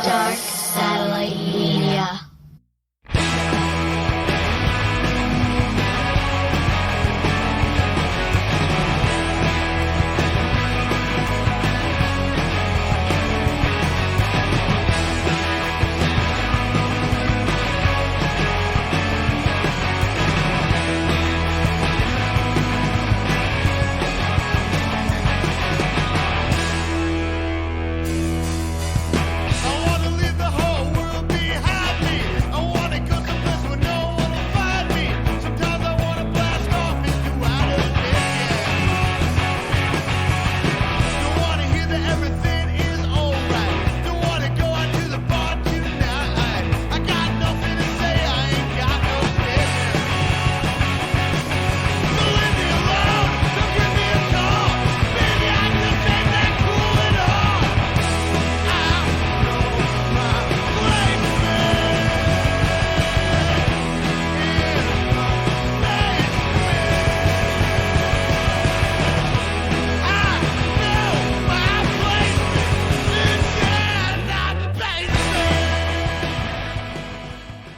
Dark Satellite Media.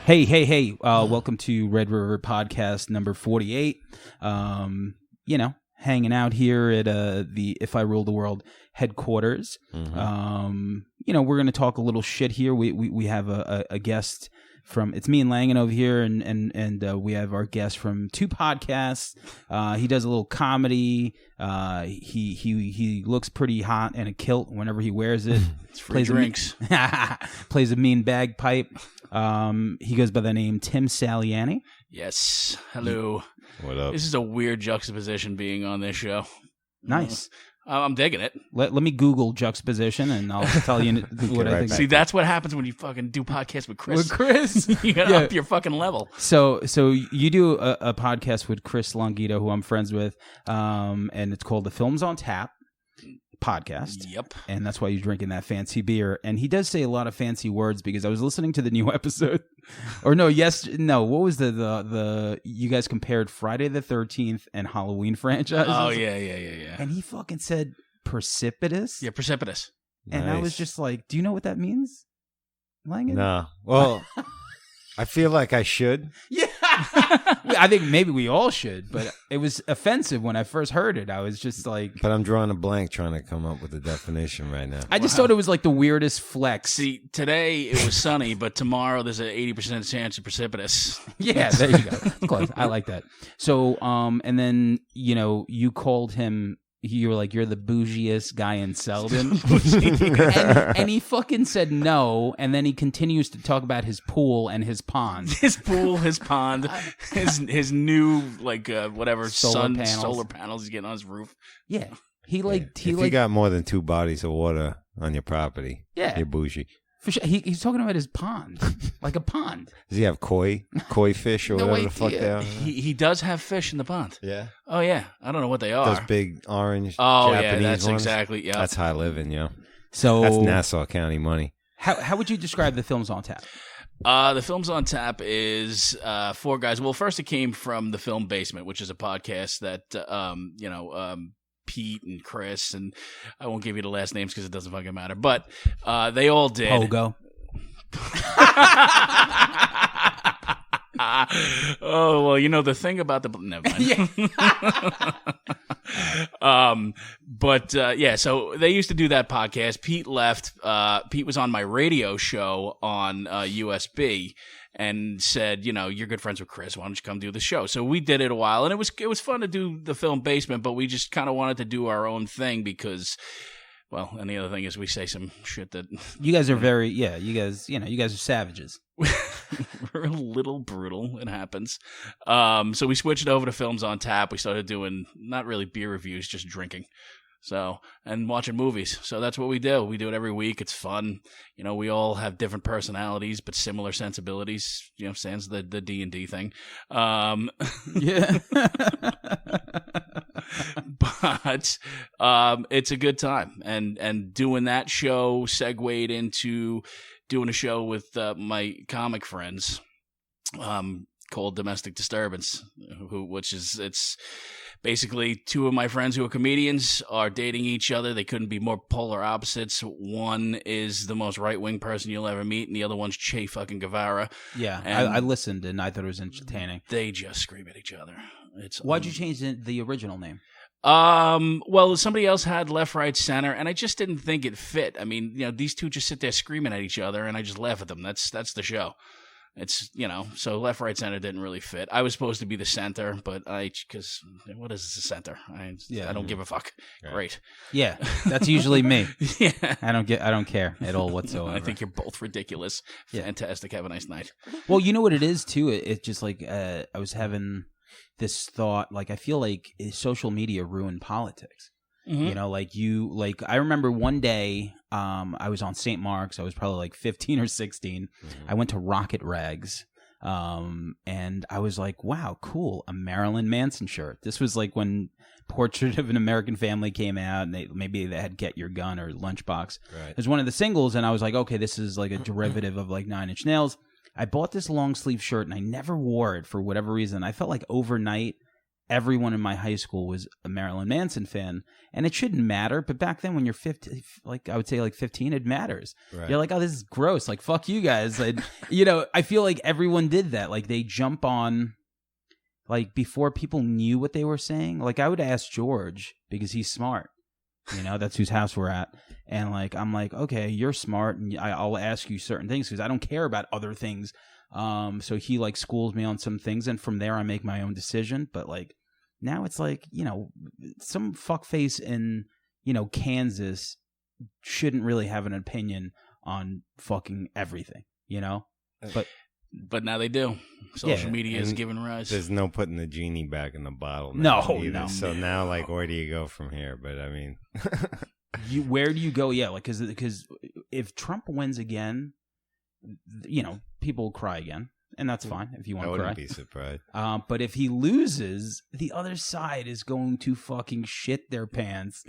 Hey, welcome to Red River Podcast number 48. Hanging out here at the If I Rule the World headquarters. Mm-hmm. We're going to talk a little shit here. We have a guest from, it's me and Langan over here, and we have our guest from two podcasts. He does a little comedy. He looks pretty hot in a kilt whenever he wears it. It's free drinks. Plays a mean bagpipe. He goes by the name Tim Saliani. Yes. Hello. What up? This is a weird juxtaposition being on this show. Nice. I'm digging it. Let me Google juxtaposition and I'll tell you what I think. See, that's what happens when you fucking do podcasts with Chris. With Chris? You gotta up your fucking level. So you do a podcast with Chris Longito, who I'm friends with, and it's called the Films on Tap podcast. Yep. And that's why you're drinking that fancy beer. And he does say a lot of fancy words because I was listening to the new episode. What was the you guys compared Friday the 13th and Halloween franchises? Oh, yeah. And he fucking said precipitous. Yeah, precipitous. And I was just like, do you know what that means, Langan? No. Well, I feel like I should. Yeah. I think maybe we all should, but it was offensive when I first heard it. I was just like... But I'm drawing a blank trying to come up with a definition right now. I just thought it was like the weirdest flex. See, today it was sunny, but tomorrow there's an 80% chance of precipitous. Yeah, there you go. Close. I like that. So, and then, you called him... You were like, you're the bougiest guy in Selden. and he fucking said no, and then he continues to talk about his pool and his pond. His pool, his pond, his new, whatever, solar panels he's getting on his roof. Yeah. If you got more than 2 bodies of water on your property, you're bougie. For sure. He's talking about his pond, like a pond. Does he have koi fish or whatever the fuck they are? He does have fish in the pond. Yeah. Oh yeah, I don't know what they are. Those big orange. Oh Japanese yeah, that's ones. exactly. Yeah, that's high living, yo. So that's Nassau County money. How would you describe the Films on Tap? The Films on Tap is 4 guys. Well, first it came from the Film Basement, which is a podcast that Pete and Chris, and I won't give you the last names because it doesn't fucking matter, but they all did. Pogo. Oh, well, the thing about the... Never mind. So they used to do that podcast. Pete left. Pete was on my radio show on USB and said, you're good friends with Chris. Why don't you come do the show? So we did it a while, and it was fun to do the Film Basement, but we just kind of wanted to do our own thing because... Well, and the other thing is we say some shit that... You guys are very... Yeah, you guys are savages. We're a little brutal. It happens. So we switched over to Films on Tap. We started doing not really beer reviews, just drinking. So, and watching movies. So that's what we do. We do it every week. It's fun. We all have different personalities, but similar sensibilities. Sans the D&D thing. Yeah. But it's a good time. And doing that show segued into doing a show with my comic friends. called Domestic Disturbance, it's basically two of my friends who are comedians are dating each other. They couldn't be more polar opposites. One is the most right-wing person you'll ever meet, and the other one's Che fucking Guevara. Yeah, And I listened, and I thought it was entertaining. They just scream at each other. Why'd you change the original name? Well, somebody else had Left, Right, Center, and I just didn't think it fit. I mean, these two just sit there screaming at each other, and I just laugh at them. That's the show. It's, so Left, Right, Center didn't really fit. I was supposed to be the center, but because what is the center? I don't give a fuck. Yeah. Great. Yeah, that's usually me. Yeah. I don't care at all whatsoever. I think you're both ridiculous. Yeah. Fantastic. Have a nice night. Well, you know what it is too. It's just like I was having this thought. Like I feel like social media ruined politics. Mm-hmm. I remember one day I was on St. Mark's. I was probably like 15 or 16. Mm-hmm. I went to Rocket Rags, and I was like, wow, cool, a Marilyn Manson shirt. This was like when Portrait of an American Family came out, and maybe they had Get Your Gun or Lunchbox. Right. It was one of the singles, and I was like, okay, this is like a derivative of like Nine Inch Nails. I bought this long sleeve shirt, and I never wore it for whatever reason. I felt like overnight, everyone in my high school was a Marilyn Manson fan, and it shouldn't matter. But back then, when you're 15, like I would say, like 15, it matters. Right. You're like, oh, this is gross. Like, fuck you guys. I feel like everyone did that. Like, they jump on, like before people knew what they were saying. Like, I would ask George because he's smart. That's whose house we're at. And like, I'm like, okay, you're smart, and I'll ask you certain things because I don't care about other things. So he like schools me on some things, and from there I make my own decision. But like now it's like, some fuckface in, Kansas shouldn't really have an opinion on fucking everything, But now they do. Social media is giving rise. There's no putting the genie back in the bottle. No. So now, like, where do you go from here? But I mean, where do you go? Yeah, like because if Trump wins again, people will cry again, and that's fine if you want to cry. I wouldn't be surprised. But if he loses, the other side is going to fucking shit their pants,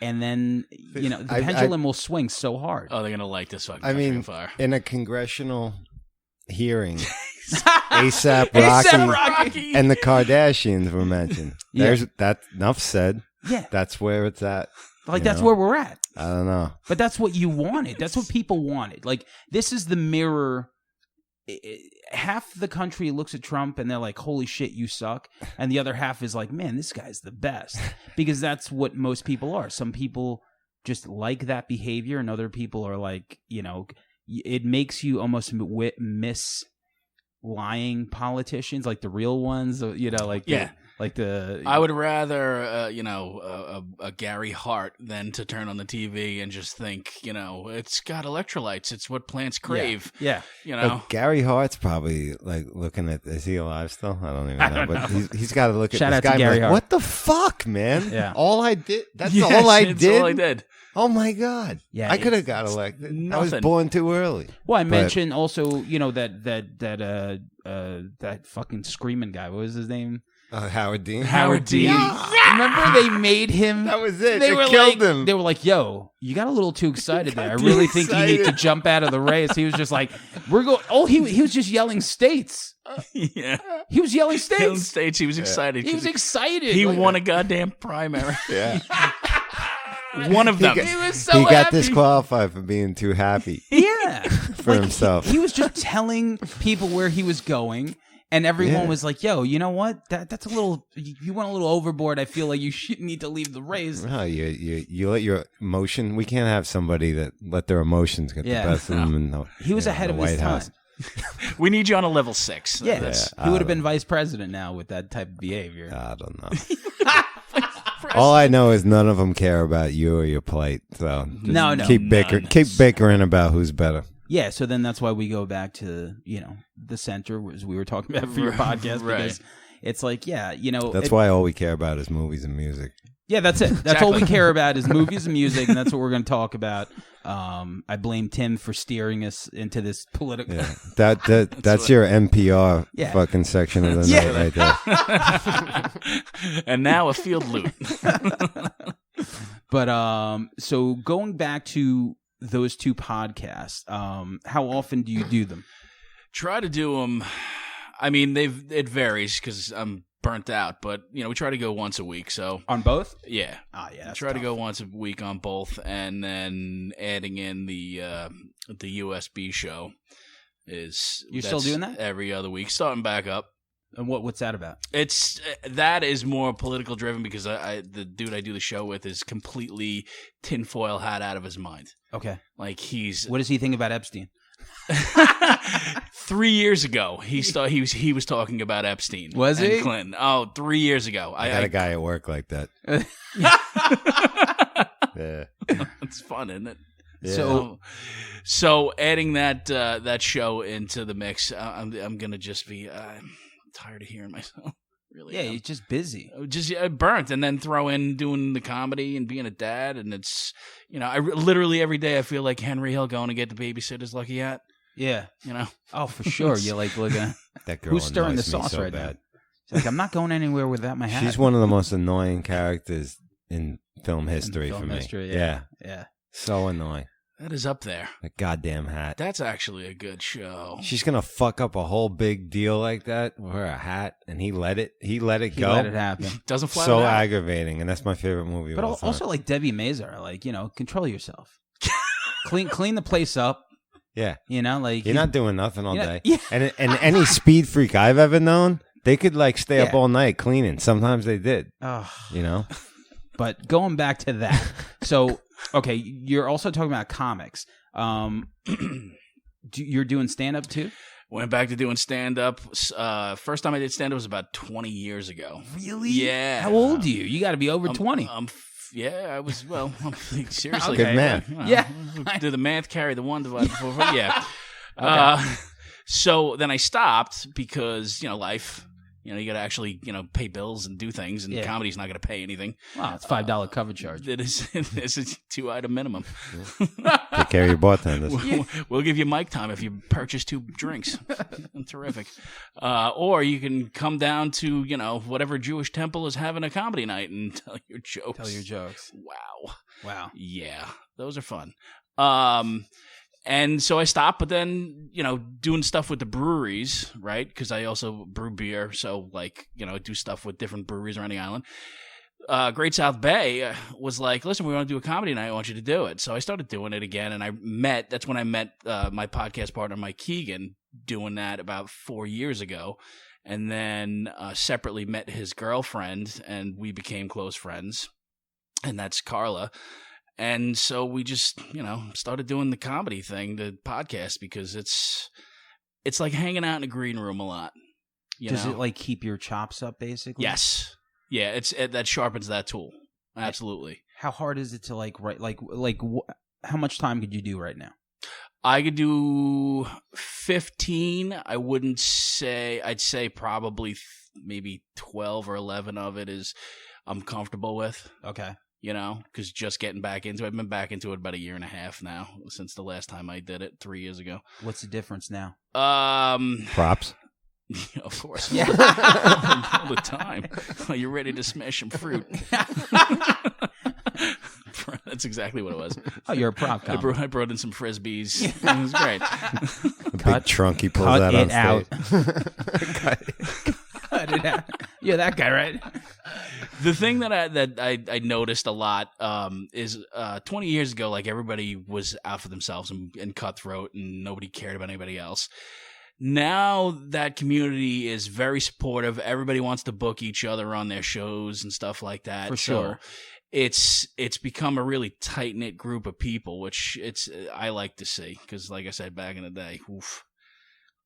and then the pendulum will swing so hard. Oh, they're gonna light this fucking. I mean, fire. In a congressional hearing, ASAP Rocky and the Kardashians were mentioned. There's that. Enough said. Yeah, that's where it's at. Like that's where we're at. I don't know, but that's what you wanted. That's what people wanted. Like this is the mirror. Half the country looks at Trump and they're like, "Holy shit, you suck," and the other half is like, "Man, this guy's the best," because that's what most people are. Some people just like that behavior, and other people are like, it makes you almost miss lying politicians, like the real ones, I would rather, a Gary Hart than to turn on the TV and just think, it's got electrolytes. It's what plants crave. Yeah. But Gary Hart's probably like looking at, is he alive still? I don't even know. But he's got to look at Shout this out guy to Gary like, Hart. what the fuck, man? Yeah. All I did, that's all I did? That's all I did. Oh my God! Yeah, I could have got elected. Nothing. I was born too early. Well, I mentioned also, that fucking screaming guy. What was his name? Howard Dean. Howard Dean. Yeah. Remember they made him. That was it. They killed him. They were like, "Yo, you got a little too excited there. I really think you need to jump out of the race." He was just like, "We're going." Oh, he was just yelling states. Yeah, he was yelling states. Yelling states. He was excited. He was excited. He won a goddamn primary. Yeah. One of them. He was so He got happy. disqualified for being too happy. Yeah, for himself. He was just telling people where he was going, and everyone was like, "Yo, you know what? That's a little. You went a little overboard. I feel like you need to leave the race." No, you let your emotion. We can't have somebody that let their emotions get the best of them. He was ahead of his time. We need you on a level 6. Yeah, he would have been vice president now with that type of behavior. I don't know. All I know is none of them care about you or your plight. So no, keep bickering about who's better. Yeah, so then that's why we go back to the center, as we were talking about for your podcast, because it's like that's why all we care about is movies and music. Yeah, that's it. That's all we care about is movies and music, and that's what we're going to talk about. I blame Tim for steering us into this political. Yeah. That's your NPR fucking section of the night right there. And now a field loot. But so going back to those two podcasts, how often do you do them? Try to do them. I mean, it varies because I'm burnt out, but we try to go once a week. So on both? Yeah. Oh yeah. That's try tough. to go once a week on both, and then adding in the USB show is You're still doing that every other week, starting back up. And what's that about? That is more political driven because the dude I do the show with is completely tinfoil hat out of his mind. Okay. Like what does he think about Epstein? 3 years ago, he was talking about Epstein. Was and he? Clinton. Oh, 3 years ago. I got a guy at work like that. Yeah. It's fun, isn't it? Yeah. So adding that show into the mix, I'm gonna just be I'm tired of hearing myself. Really? Yeah, you're just busy. Just burnt, and then throw in doing the comedy and being a dad, and it's I literally every day I feel like Henry Hill going to get the babysitter's lucky hat. Yeah. Oh, for sure. You're like, look, that girl who's stirring the annoys me sauce so right bad. now? She's like, I'm not going anywhere without my hat. She's one of the most annoying characters in film history film for me. history, Yeah. Yeah. So annoying. That is up there. The goddamn hat. That's actually a good show. She's gonna fuck up a whole big deal like that with her hat, and he let it go. He let it happen. Doesn't fly. So aggravating, and that's my favorite movie. But of all time. also, like Debbie Mazar, like control yourself. clean the place up. Yeah, like you're not doing nothing all day. Yeah. And any speed freak I've ever known, they could like stay up Yeah. all night cleaning. Sometimes they did. Oh. But going back to that, so okay, you're also talking about comics. You're doing stand up too? Went back to doing stand up. First time I did stand up was about 20 years ago. Really? Yeah. How old are you? You got to be over 20. Yeah, I was. Well, seriously, Good man. Yeah. Do the math carry the one divided by 4? Yeah. Okay. So then I stopped because life. You got to actually pay bills and do things, and comedy's not going to pay anything. Wow, it's $5 cover charge. It is. It's a 2-item minimum. Take care of your bartenders. We'll give you mic time if you purchase 2 drinks. Terrific. Or you can come down to whatever Jewish temple is having a comedy night and tell your jokes. Wow. Yeah, those are fun. And so I stopped, but then, doing stuff with the breweries, right? Because I also brew beer. So, do stuff with different breweries around the island. Great South Bay was like, listen, we want to do a comedy night. I want you to do it. So I started doing it again. And that's when I met my podcast partner, Mike Keegan, doing that about 4 years ago. And then separately met his girlfriend, and we became close friends. And that's Carla. And so we just, started doing the comedy thing, the podcast, because it's like hanging out in a green room a lot. Does it like keep your chops up, basically? Yes. Yeah, that sharpens that tool. Absolutely. How hard is it to write? How much time could you do right now? I could do 15. I'd say probably maybe 12 or 11 of it is I'm comfortable with. Okay. Because just getting back into it. I've been back into it about 1.5 years now, since the last time I did it 3 years ago. What's the difference now? Props. Of course. Yeah. All the time. You're ready to smash some fruit. That's exactly what it was. Oh, you're a prop comic. I brought in some Frisbees. It was great. Big trunk he pulls out on stage. Cut it out. You're that guy, right? The thing that I noticed a lot is 20 years ago, everybody was out for themselves and cutthroat, and nobody cared about anybody else. Now that community is very supportive. Everybody wants to book each other on their shows and stuff like that. For sure. So it's become a really tight-knit group of people, which I like to see, because like I said, back in the day,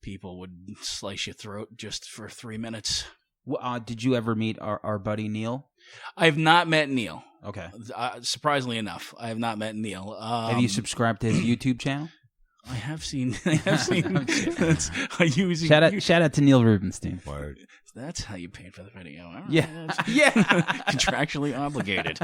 people would slice your throat just for 3 minutes. Did you ever meet our buddy Neil? I have not met Neil. Okay. Surprisingly enough, I have not met Neil. Have you subscribed to his YouTube channel? I have seen. Shout out to Neil Rubenstein. Word. That's how you paid for the video. All right. Yeah. Contractually obligated.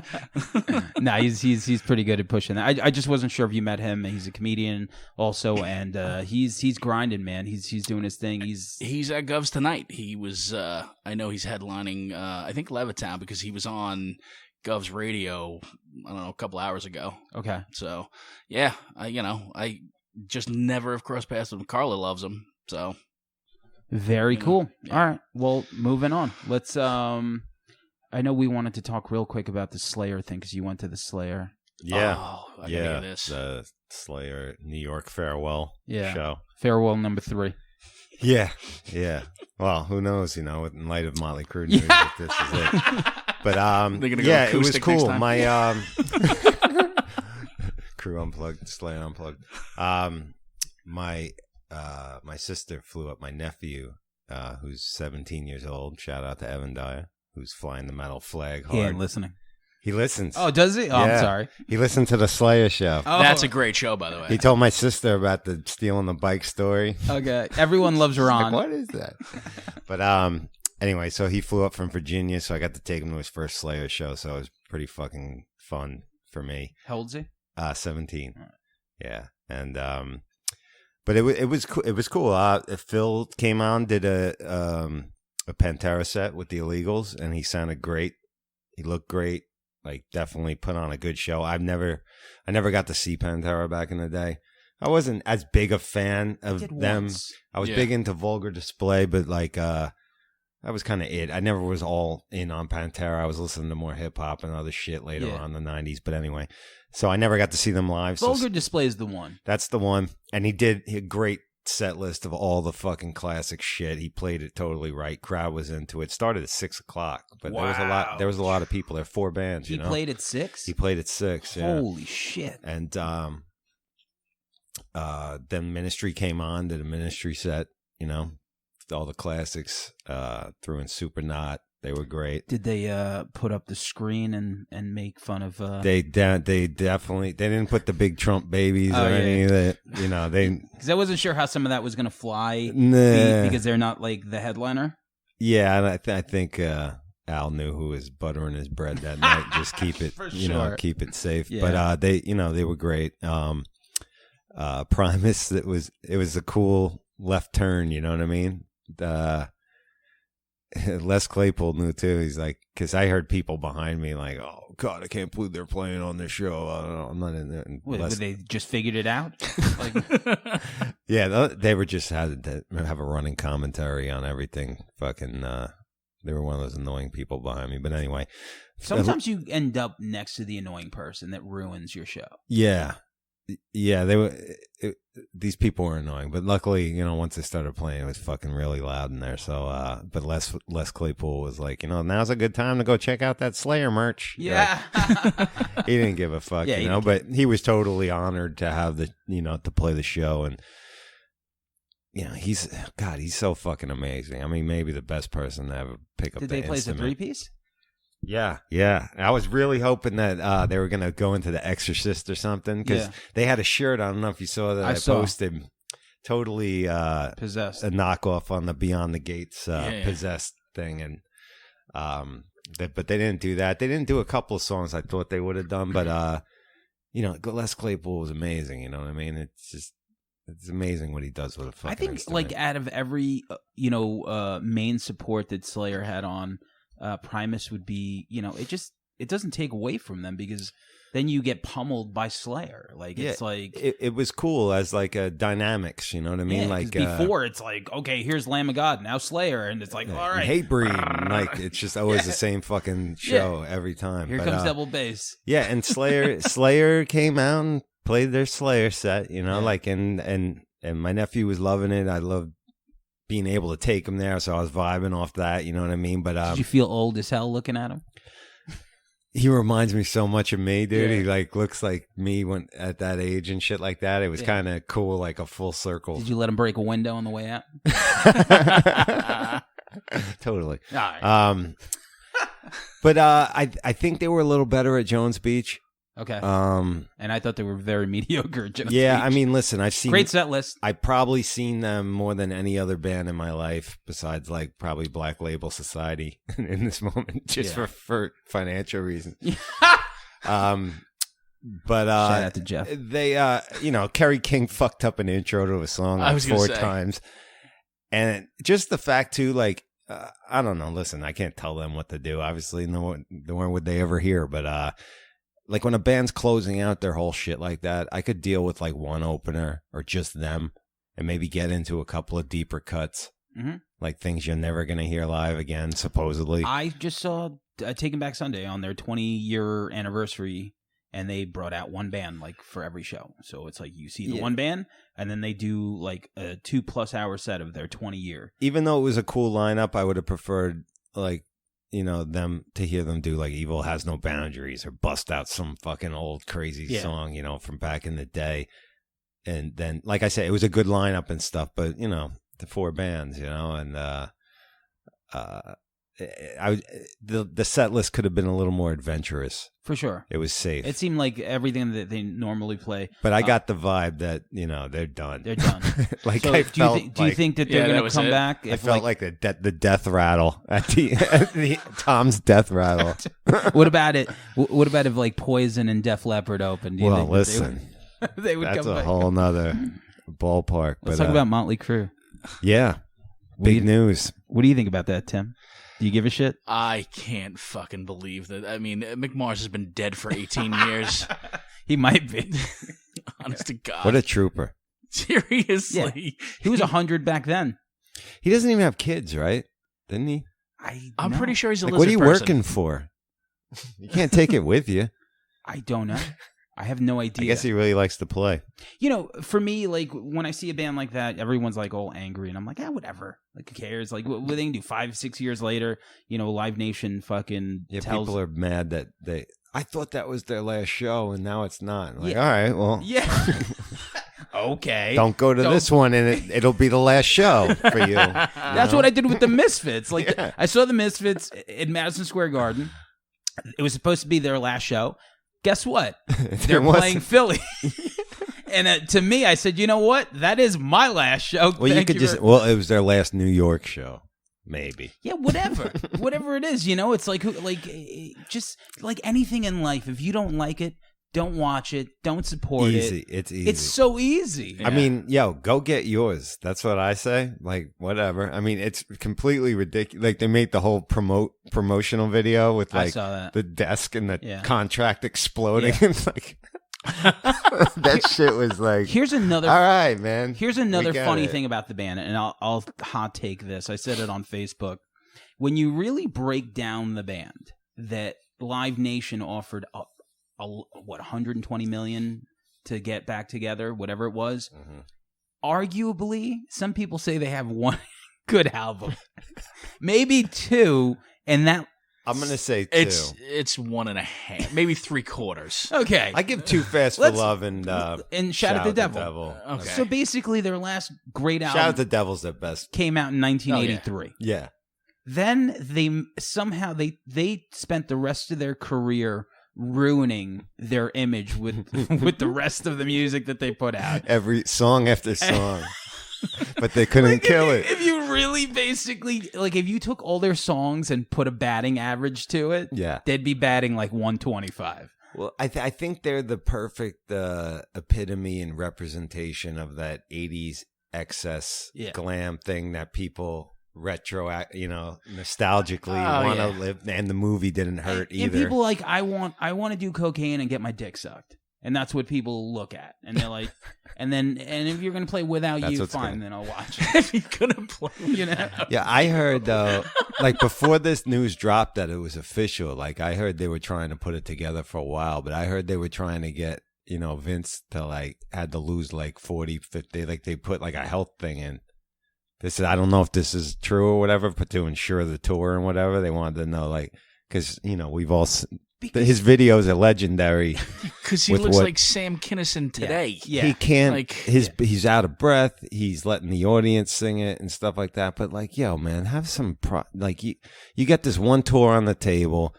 No, he's pretty good at pushing that. I just wasn't sure if you met him. He's a comedian also, and he's grinding, man. He's doing his thing. He's at Gov's tonight. He was. I know he's headlining. I think Levittown, because he was on Gov's radio. I don't know, a couple hours ago. Okay. So yeah, I just never have crossed paths with him. Carla loves him. So. Very cool. All right. Well, moving on. Let's. I know we wanted to talk real quick about the Slayer thing because you went to the Slayer. Yeah. Oh, I gotta Yeah. hear this. The Slayer New York farewell show. Farewell number 3. Yeah. Yeah. Well, who knows, in light of Motley Crue news, if this is it. But They're it was acoustic cool. next time? My Crew Unplugged, Slayer Unplugged. My sister flew up my nephew, who's 17 years old. Shout out to Evan Dyer, who's flying the metal flag hard. He ain't listening. He listens. Oh, does he? Oh, Yeah. I'm sorry. He listened to the Slayer show. Oh. That's a great show, by the way. He told my sister about the stealing the bike story. Okay. Everyone loves Ron. Like, what is that? But anyway, so he flew up from Virginia, so I got to take him to his first Slayer show. So it was pretty fucking fun for me. How old is he? 17. Yeah, and but it was cool. It was cool. Phil came on, did a Pantera set with the Illegals, and he sounded great. He looked great. Like, definitely put on a good show. I never got to see Pantera back in the day. I wasn't as big a fan of them. Once. I was big into Vulgar Display, but like that was kind of it. I never was all in on Pantera. I was listening to more hip hop and other shit later on in the 90s. But anyway, so I never got to see them live. Vulgar Display is the one. That's the one. And he did a great set list of all the fucking classic shit. He played it totally right. Crowd was into it. Started at 6:00, but there was a lot of people. There were 4 bands. He played at 6? He played at 6. Yeah. Holy shit. And then Ministry came on, did a Ministry set, all the classics, threw in Supernaut. They were great. Did they put up the screen and make fun of? They definitely didn't put the big Trump babies or any of that. They because I wasn't sure how some of that was going to fly because they're not like the headliner. Yeah, and I think Al knew who was buttering his bread that night. Just keep it, keep it safe. Yeah. But they were great. Primus, it was a cool left turn. You know what I mean? Les Claypool knew too. He's like, because I heard people behind me like, "Oh God, I can't believe they're playing on this show. I don't know, I'm not in there." They just figured it out. Yeah, they were just had to have a running commentary on everything. Fucking, they were one of those annoying people behind me. But anyway, sometimes you end up next to the annoying person that ruins your show. Yeah, they were. These people were annoying, but luckily, once they started playing, it was fucking really loud in there. So, but Les Claypool was like, now's a good time to go check out that Slayer merch. Yeah, like, he didn't give a fuck, but he was totally honored to have to play the show, and he's so fucking amazing. I mean, maybe the best person to ever pick up. Did the they play as a instrument. 3-piece? Yeah. I was really hoping that they were going to go into The Exorcist or something, because they had a shirt. I don't know if you saw that I posted. Totally Possessed. A knockoff on the Beyond the Gates Possessed thing. And but they didn't do that. They didn't do a couple of songs I thought they would have done. But, Les Claypool was amazing. You know what I mean? It's amazing what he does with a fucking I think, instrument. like, out of every, main support that Slayer had on, Primus would be, it doesn't take away from them, because then you get pummeled by Slayer. Like, it's like it was cool as like a dynamics, you know what I mean? Like before, it's like, okay, here's Lamb of God, now Slayer, and it's like, all right, Hatebreed, like it's just always the same fucking show every time. Here comes double bass. Yeah, and Slayer came out and played their Slayer set, like and my nephew was loving it. I loved being able to take him there, so I was vibing off that, you know what I mean? But did you feel old as hell looking at him? He reminds me so much of me, dude. He like looks like me when at that age and shit like that. It was kind of cool, like a full circle. Did you let him break a window on the way out? Totally. All right. But I think they were a little better at Jones Beach. Okay. And I thought they were very mediocre at Jones Beach. I mean, listen, I've seen great set list. I've probably seen them more than any other band in my life, besides like probably Black Label Society in this moment, just for financial reasons. But shout out to Jeff. They Kerry King fucked up an intro to a song like 4 times. And just the fact too, like I don't know, listen, I can't tell them what to do. Obviously, nor would they ever hear, but like when a band's closing out their whole shit like that, I could deal with like one opener or just them and maybe get into a couple of deeper cuts. like things you're never gonna hear live again, supposedly. I just saw Taking Back Sunday on their 20-year anniversary, and they brought out one band like for every show. So it's like you see the one band, and then they do like a 2+ hour set of their 20-year. Even though it was a cool lineup, I would have preferred like, you know, them to hear them do like Evil Has No Boundaries or bust out some fucking old crazy song, you know, from back in the day. And then, like I said, it was a good lineup and stuff, but you know, the 4 bands, you know, and the set list could have been a little more adventurous. For sure. It was safe. It seemed like everything that they normally play. But I got the vibe that, you know, they're done. They're done. Like so I do you think that they're going to come back? I felt like the death rattle at the Tom's death rattle. What about it? What about if like Poison and Def Leppard opened? Well, listen, they would that's come a back. whole nother ballpark. Let's talk about Motley Crue. Yeah, big news. What do you think about that, Tim? Do you give a shit? I can't fucking believe that. I mean, Mick Mars has been dead for 18 years. He might be. Honest to God. What a trooper. Seriously. Yeah. He was 100 back then. He doesn't even have kids, right? Didn't he? I'm pretty sure he's a like, lizard what are you person. working for? You can't take it with you. I don't know. I have no idea. I guess he really likes to play. You know, for me, like, when I see a band like that, everyone's, like, all angry, and I'm like, whatever. Like, who cares? Like, what they can do 5-6 years later, you know, Live Nation fucking tells... people are mad that I thought that was their last show, and now it's not. Like, yeah. all right, well... Yeah. Okay. Don't go to this one, and it'll be the last show for you. That's what I did with the Misfits. Like, I saw the Misfits in Madison Square Garden. It was supposed to be their last show. Guess what? They're playing Philly. And to me, I said, you know what? That is my last show. Well, you could just... Well, it was their last New York show. Maybe. Yeah, whatever. Whatever it is, you know? It's like just like anything in life. If you don't like it, don't watch it. Don't support it. It's easy. It's so easy. I mean, go get yours. That's what I say. Like, whatever. I mean, it's completely ridiculous. Like, they made the whole promotional video with, like, I saw that. the desk and the contract exploding. Yeah. It's like... that shit was like... Here's another... All right, man. Here's another funny thing about the band, and I'll hot take this. I said it on Facebook. When you really break down the band, that Live Nation offered up, what, $120 million to get back together, whatever it was. Mm-hmm. Arguably, some people say they have one good album, maybe 2, and that... I'm gonna say 2. It's 1.5, maybe 3/4. Okay, I give 2 Fast for Love and Shout at the Devil. Okay. So basically, their last great album, Shout at the Devil's their best, came out in 1983. Yeah. Then they somehow they spent the rest of their career ruining their image with the rest of the music that they put out. Every song after song. But they couldn't kill it. If you really basically, like, if you took all their songs and put a batting average to it, they'd be batting like 125. Well, I think they're the perfect epitome and representation of that 80s excess glam thing that people nostalgically want to live. And the movie didn't hurt either. And people like, I want to do cocaine and get my dick sucked. And that's what people look at. And they're like, and if you're going to play Without You, fine, then I'll watch it. If you're going to play, you know? Yeah, I heard, though, like before this news dropped that it was official, like I heard they were trying to put it together for a while, but I heard they were trying to get, Vince to like, had to lose like 40, 50, like they put like a health thing in. I don't know if this is true or whatever, but to ensure the tour and whatever, they wanted to know, like, because, we've all... His videos are legendary. Because he looks like Sam Kinison today. Yeah. He can't, he's out of breath. He's letting the audience sing it and stuff like that. But like, yo, man, have some, you get this one tour on the table,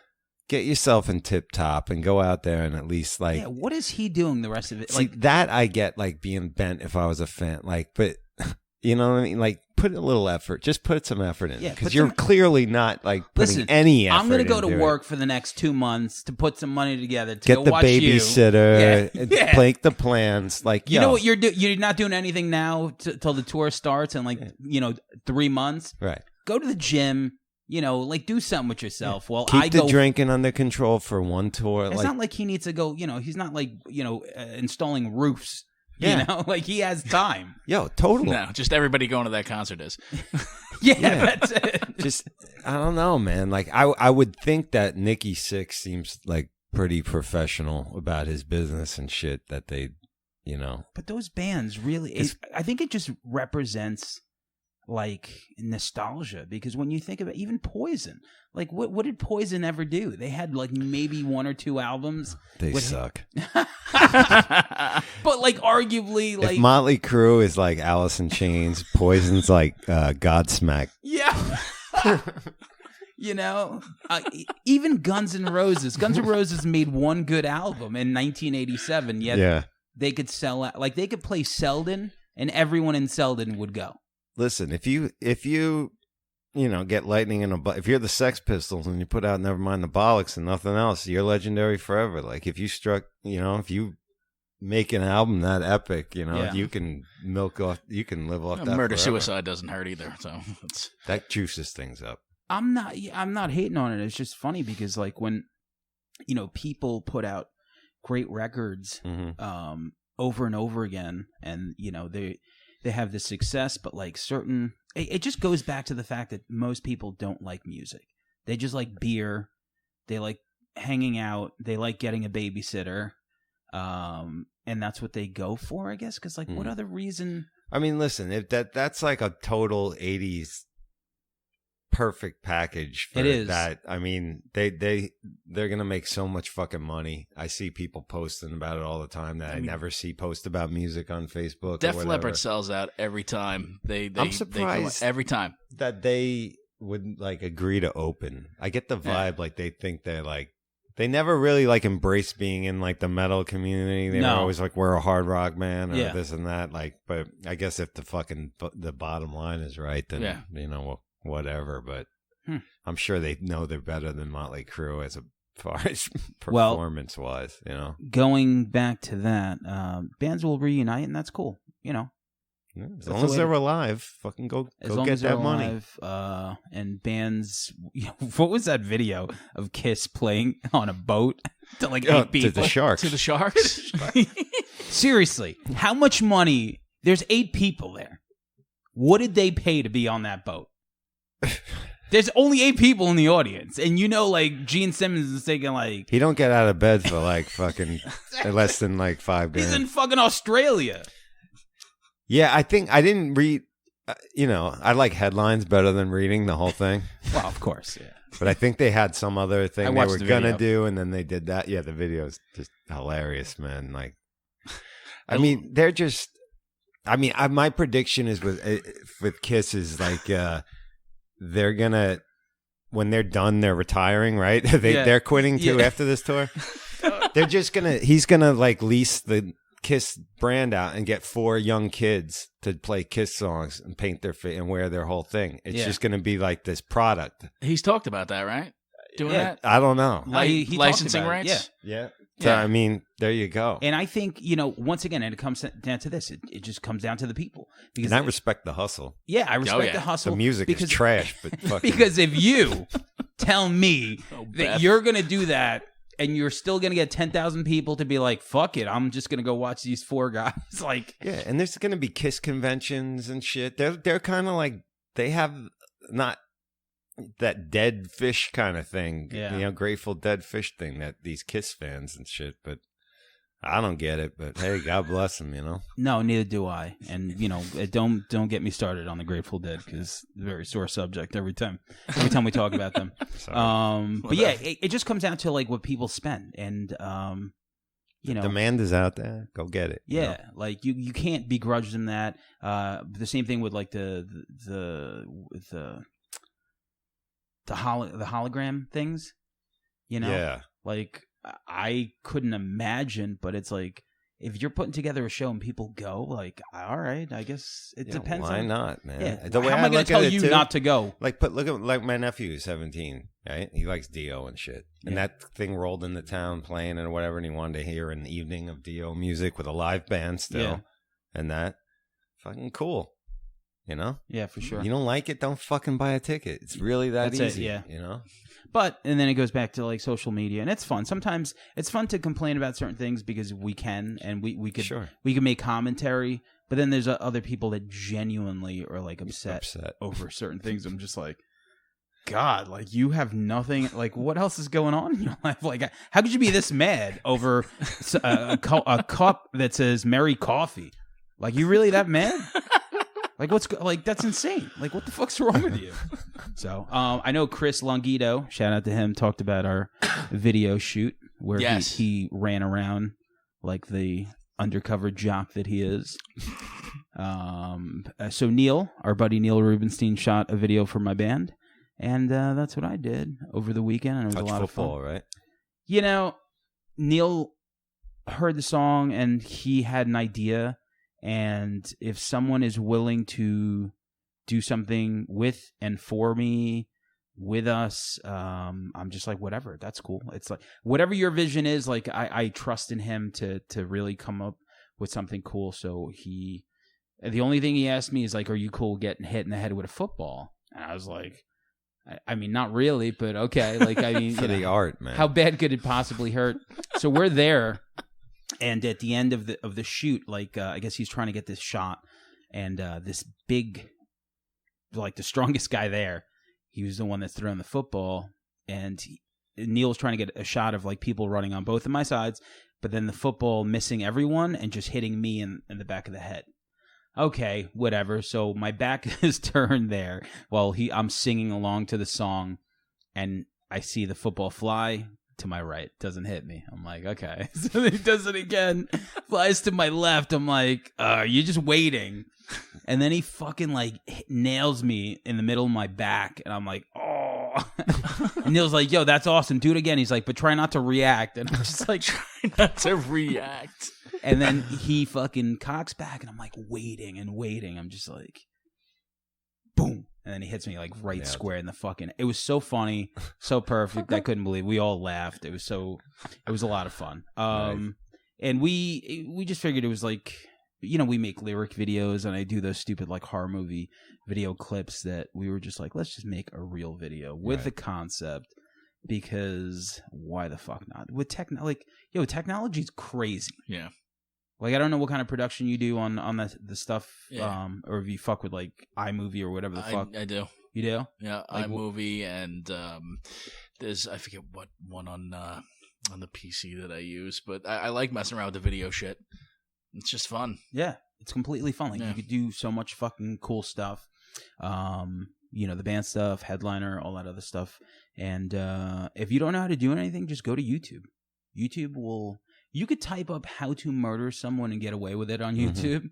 get yourself in tip top and go out there and at least like. Yeah, what is he doing the rest of it? See, that I get like being bent if I was a fan. Like, but you know what I mean? Like, put a little effort. Just put some effort in. Because you're clearly not like putting any effort. I'm going to go to work for the next 2 months to put some money together to get the watch babysitter, make the plans. Like, you know what you're doing? You're not doing anything now till the tour starts in 3 months. Right. Go to the gym. Like do something with yourself. Well, keep the drinking under control for one tour. It's not like he needs to go. He's not like installing roofs. Like he has time. Yo, totally. No, just everybody going to that concert is. Yeah, that's it. Just I don't know, man. Like I would think that Nikki Sixx seems like pretty professional about his business and shit. That they, you know. But those bands really, I think it just represents like nostalgia, because when you think about even Poison, like what did Poison ever do? They had like maybe 1 or 2 albums. They suck. But like arguably, like if Motley Crue is like Alice in Chains, Poison's like Godsmack. Yeah. You know, even Guns N' Roses. Guns N' Roses made 1 good album in 1987. Yet they could sell out. Like they could play Selden, and everyone in Selden would go. Listen, if you get lightning in a if you're the Sex Pistols and you put out Nevermind the Bollocks and nothing else, you're legendary forever. Like if you struck, if you make an album that epic, you can live off that. Murder forever. Suicide doesn't hurt either, so that juices things up. I'm not hating on it. It's just funny because like when people put out great records over and over again, and they have this success, but like it just goes back to the fact that most people don't like music. They just like beer. They like hanging out. They like getting a babysitter. And that's what they go for, I guess. Cause like what other reason? I mean, listen, if that's like a total 80s perfect package for it is. That. I mean, they're going to make so much fucking money. I see people posting about it all the time that I never see post about music on Facebook. Def Leppard sells out every time. I'm surprised every time that they would like agree to open. I get the vibe like they think they're like, they never really like embrace being in like the metal community. They were always like, we're a hard rock band or this and that. Like, but I guess if the bottom line is right, then whatever, but I'm sure they know they're better than Motley Crue as far as performance wise, Going back to that, bands will reunite, and that's cool, as long as they're alive, fucking go get that money. And bands, what was that video of Kiss playing on a boat to like 8 people? To the Sharks. To the Sharks? Seriously, how much money? There's 8 people there. What did they pay to be on that boat? There's only 8 people in the audience, and like Gene Simmons is taking like he don't get out of bed for like fucking less than like $5,000. He's in fucking Australia. Yeah, I think I didn't read. I like headlines better than reading the whole thing. Well, of course, yeah. But I think they had some other thing they were gonna video. do, and then they did that. Yeah, the video's just hilarious, man. Like, I mean, they're just. I mean, my prediction is with Kiss is like. They're gonna, when they're done, they're retiring, right? They're quitting too after this tour. They're just he's gonna like lease the Kiss brand out and get 4 young kids to play Kiss songs and paint their face and wear their whole thing. It's just gonna be like this product. He's talked about that, right? Doing that? I don't know. He licensing rights? Yeah. So, I mean, there you go. And I think, once again, and it comes down to this, it just comes down to the people. Because and I respect the hustle. Yeah, I respect the hustle. The music is trash, but fucking. Because if you tell me that you're going to do that and you're still going to get 10,000 people to be like, fuck it, I'm just going to go watch these 4 guys. Like, yeah, and there's going to be Kiss conventions and shit. They're kind of like, they have not that dead fish kind of thing, Grateful Dead fish thing that these Kiss fans and shit, but I don't get it. But hey, God bless them, No, neither do I. And don't get me started on the Grateful Dead because it's a very sore subject every time we talk about them. But yeah, it just comes down to like what people spend, and demand is out there. Go get it. Yeah, like you can't begrudge them that. The same thing with like the hologram things, Yeah. Like I couldn't imagine, but it's like if you're putting together a show and people go, like, all right, I guess it depends. Why not, man? Yeah. The way How am I going to tell you not to go? Like, look at like my nephew who's 17, right? He likes Dio and shit, and that thing rolled into town playing and whatever, and he wanted to hear an evening of Dio music with a live band still, and that fucking cool. Yeah, for sure. You don't like it, don't fucking buy a ticket. It's really that easy. But and then it goes back to like social media, and it's fun. Sometimes it's fun to complain about certain things because we can, and we can make commentary. But then there's other people that genuinely are like upset over certain things. I'm just like, God, like you have nothing. Like, what else is going on in your life? Like, how could you be this mad over a cup that says "Merry Coffee"? Like, you really that mad? Like, that's insane. Like, what the fuck's wrong with you? So, I know Chris Longito, shout out to him, talked about our video shoot where he ran around like the undercover jock that he is. So Neil, our buddy Neil Rubenstein, shot a video for my band. And that's what I did over the weekend, and it was a lot of fun. Right? You know, Neil heard the song, and he had an idea. And if someone is willing to do something with and for me, with us, I'm just like, whatever. That's cool. It's like whatever your vision is. Like I trust in him to really come up with something cool. So the only thing he asked me is like, "Are you cool getting hit in the head with a football?" And I was like, I mean, not really, but okay. Like, I mean, for the art, man. How bad could it possibly hurt? So we're there, and at the end of the shoot, like, I guess he's trying to get this shot, and this big, like, the strongest guy there, he was the one that's throwing the football, and Neil's trying to get a shot of like people running on both of my sides, but then the football missing everyone and just hitting me in the back of the head. Okay, whatever. So my back is turned there while I'm singing along to the song, and I see the football fly to my right. Doesn't hit me. I'm like, okay. So he does it again. Flies to my left. I'm like, you're just waiting. And then he fucking like nails me in the middle of my back, and I'm like, oh. And Neil's like, yo, that's awesome. Do it again. He's like, but try not to react. And I'm just like, try not to react. And then he fucking cocks back, and I'm like waiting and waiting. I'm just like, boom. And then he hits me like right square in the fucking. It was so funny, so perfect. I couldn't believe. We all laughed. It was a lot of fun. Nice. And we just figured it was like, you know, we make lyric videos, and I do those stupid like horror movie video clips that we were just like, let's just make a real video with the concept, because why the fuck not? With technology's crazy. Yeah. Like, I don't know what kind of production you do on the stuff, or if you fuck with like iMovie or whatever the fuck. I do. You do? Yeah, like, iMovie, and there's, I forget what one on the PC that I use, but I like messing around with the video shit. It's just fun. Yeah, it's completely fun. Like, you could do so much fucking cool stuff. You know, the band stuff, headliner, all that other stuff. And if you don't know how to do anything, just go to YouTube. YouTube will... You could type up how to murder someone and get away with it on YouTube,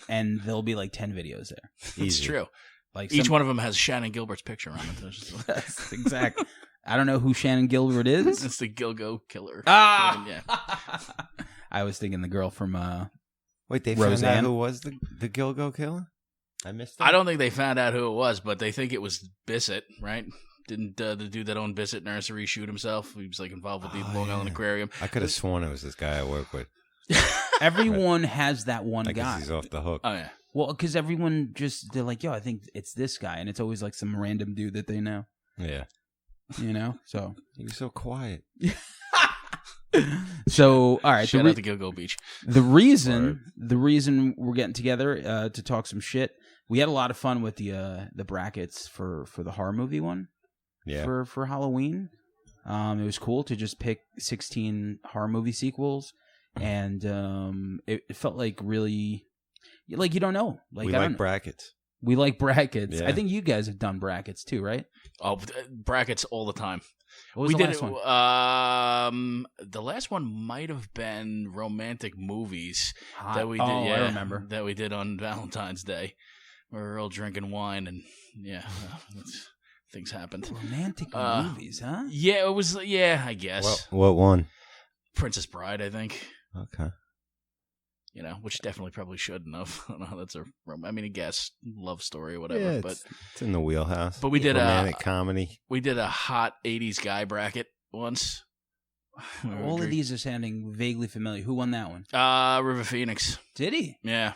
and there'll be like 10 videos there. It's true. Like each one of them has Shannon Gilbert's picture on it. That's exactly. I don't know who Shannon Gilbert is. It's the Gilgo killer. Ah! Yeah. I was thinking the girl from Wait, they Roseanne. found out who was the Gilgo killer? I missed that. I don't think they found out who it was, but they think it was Bissett, right? Didn't the dude that owned Bissett Nursery shoot himself? He was like involved with the Long Island Aquarium. I could have sworn it was this guy I work with. Everyone has that one I guy. guess he's off the hook. Oh, yeah. Well, because everyone they're like, yo, I think it's this guy. And it's always like some random dude that they know. Yeah. You know? So. He was so quiet. So, all right. Shout out to Gilgo Beach. The reason we're getting together to talk some shit, we had a lot of fun with the brackets for the horror movie one. Yeah. For Halloween. It was cool to just pick 16 horror movie sequels, and it felt like really, like, you don't know. Like, we like brackets. We like brackets. Yeah. I think you guys have done brackets too, right? Oh, brackets all the time. What was the last one? The last one might have been romantic movies that we did. Oh, I remember that we did on Valentine's Day. We were all drinking wine, and things happened. Romantic movies, huh? Yeah, it was. Yeah, I guess. What one? Princess Bride, I think. Okay. You know, which definitely probably shouldn't have. I don't know how that's I guess love story or whatever. Yeah, but it's in the wheelhouse. But we did romantic comedy. We did a hot 80s guy bracket once. All of these are sounding vaguely familiar. Who won that one? River Phoenix. Did he? Yeah.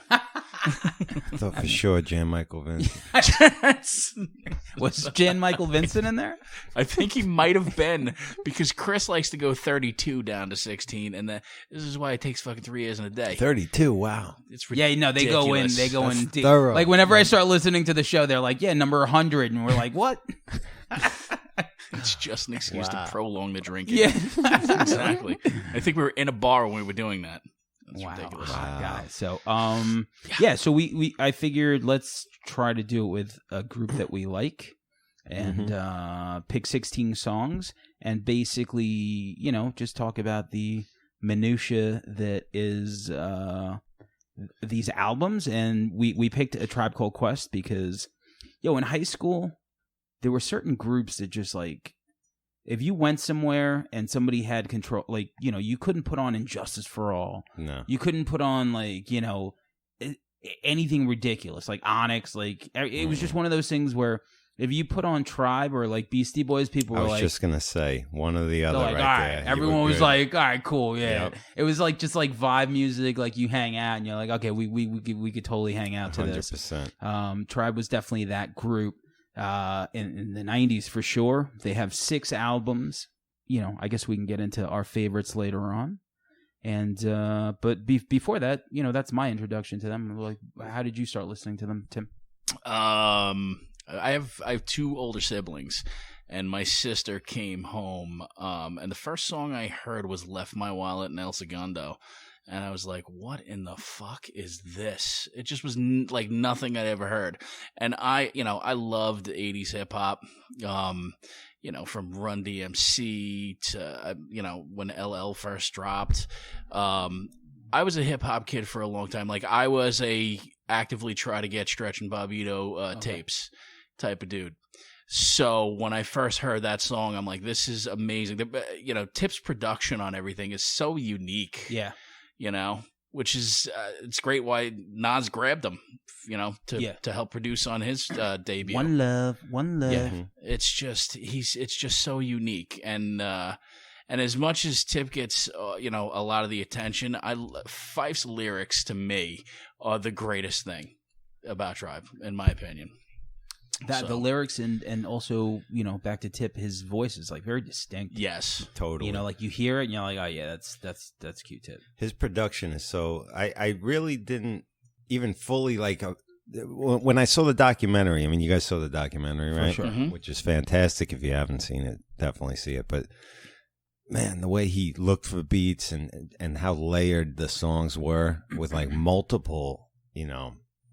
I thought for sure Jan Michael Vincent. Was Jan Michael Vincent in there? I think he might have been, because Chris likes to go 32 down to 16, and this is why it takes fucking 3 years in a day. 32, wow. It's Yeah, ridiculous. they go in. They go in. Deep. thorough. Like whenever I start listening to the show, they're like, "Yeah, number 100," and we're like, "What?" It's just an excuse to prolong the drinking. Yeah, Exactly. I think we were in a bar when we were doing that. That's ridiculous. Hot guy. So, so I figured let's try to do it with a group that we like, and pick 16 songs, and basically, just talk about the minutia that is these albums. And we picked A Tribe Called Quest because, in high school, there were certain groups that just like, if you went somewhere and somebody had control, like, you couldn't put on Injustice for All. No. You couldn't put on, like, anything ridiculous, like Onyx. Like, it was just one of those things where if you put on Tribe or, like, Beastie Boys, people were like... I was just going to say, one or the other like, right all right. there. Everyone was like, all right, cool, yeah. Yep. It was, like, just, like, vibe music, like, you hang out, and you're like, okay, we could totally hang out to 100%. this. Tribe was definitely that group. In the 90s for sure. They have 6 albums. I guess we can get into our favorites later on. And but before that, that's my introduction to them. Like, how did you start listening to them, Tim? I have 2 older siblings, and my sister came home, and the first song I heard was Left My Wallet in El Segundo. And I was like, what in the fuck is this? It just was like nothing I'd ever heard. And I loved 80s hip hop, from Run DMC to, when LL first dropped. I was a hip hop kid for a long time. Like, I was actively try to get Stretch and Bobbito tapes type of dude. So when I first heard that song, I'm like, this is amazing. Tip's production on everything is so unique. Yeah. Which is it's great why Nas grabbed him, to help produce on his debut. One love. Yeah, it's just so unique, and as much as Tip gets a lot of the attention, Fife's lyrics to me are the greatest thing about Tribe, in my opinion. The lyrics and also, back to Tip, his voice is like very distinct. Yes. Totally. Like you hear it and you're like, oh yeah, that's cute, Tip. His production is so... I really didn't even fully like... when I saw the documentary, I mean, you guys saw the documentary, right? For sure. Mm-hmm. Which is fantastic. If you haven't seen it, definitely see it. But man, the way he looked for beats and how layered the songs were with like multiple,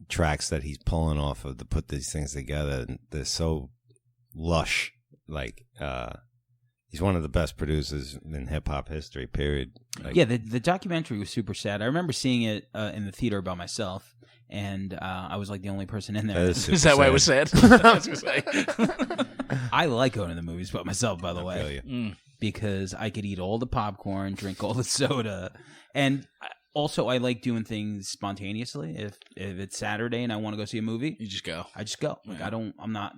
tracks that he's pulling off of to put these things together, and they're so lush. Like, he's one of the best producers in hip hop history, period. Like, yeah, the documentary was super sad. I remember seeing it in the theater by myself, and I was like the only person in there. Is that why it was sad? I was gonna say. I like going to the movies by myself, by the way. feel you. Because I could eat all the popcorn, drink all the soda, and also I like doing things spontaneously. If it's Saturday and I want to go see a movie, You just go. I just go. Like, Yeah. I'm not,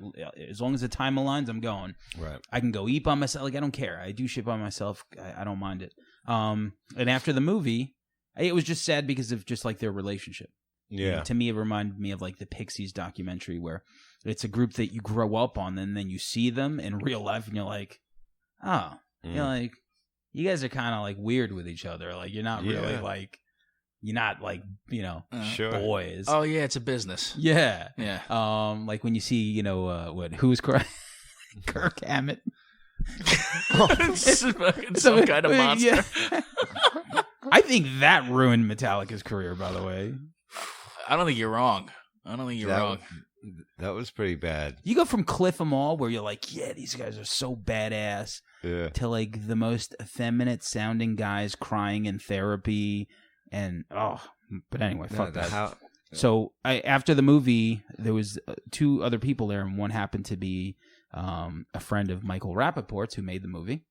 as long as the time aligns, I'm going. Right. I can go eat by myself. Like, I don't care. I do shit by myself. I don't mind it. And after the movie, it was just sad because of just like their relationship. Yeah. To me, it reminded me of like the Pixies documentary, where it's a group that you grow up on, and then you see them in real life, and you're like, oh, you're like, you guys are kind of like weird with each other. Like, you're not really like, you're not like, Sure. boys. Oh yeah, it's a business. Yeah. Yeah. Like when you see, who was crying? Kirk Hammett. It's fucking some kind of monster. Yeah. I think that ruined Metallica's career, by the way. I don't think you're wrong. That was pretty bad. You go from Cliff 'Em All, where you're like, yeah, these guys are so badass, Yeah. to like the most effeminate sounding guys crying in therapy, and but anyway, fuck that. So after the movie, there was 2 other people there, and one happened to be a friend of Michael Rapaport's who made the movie,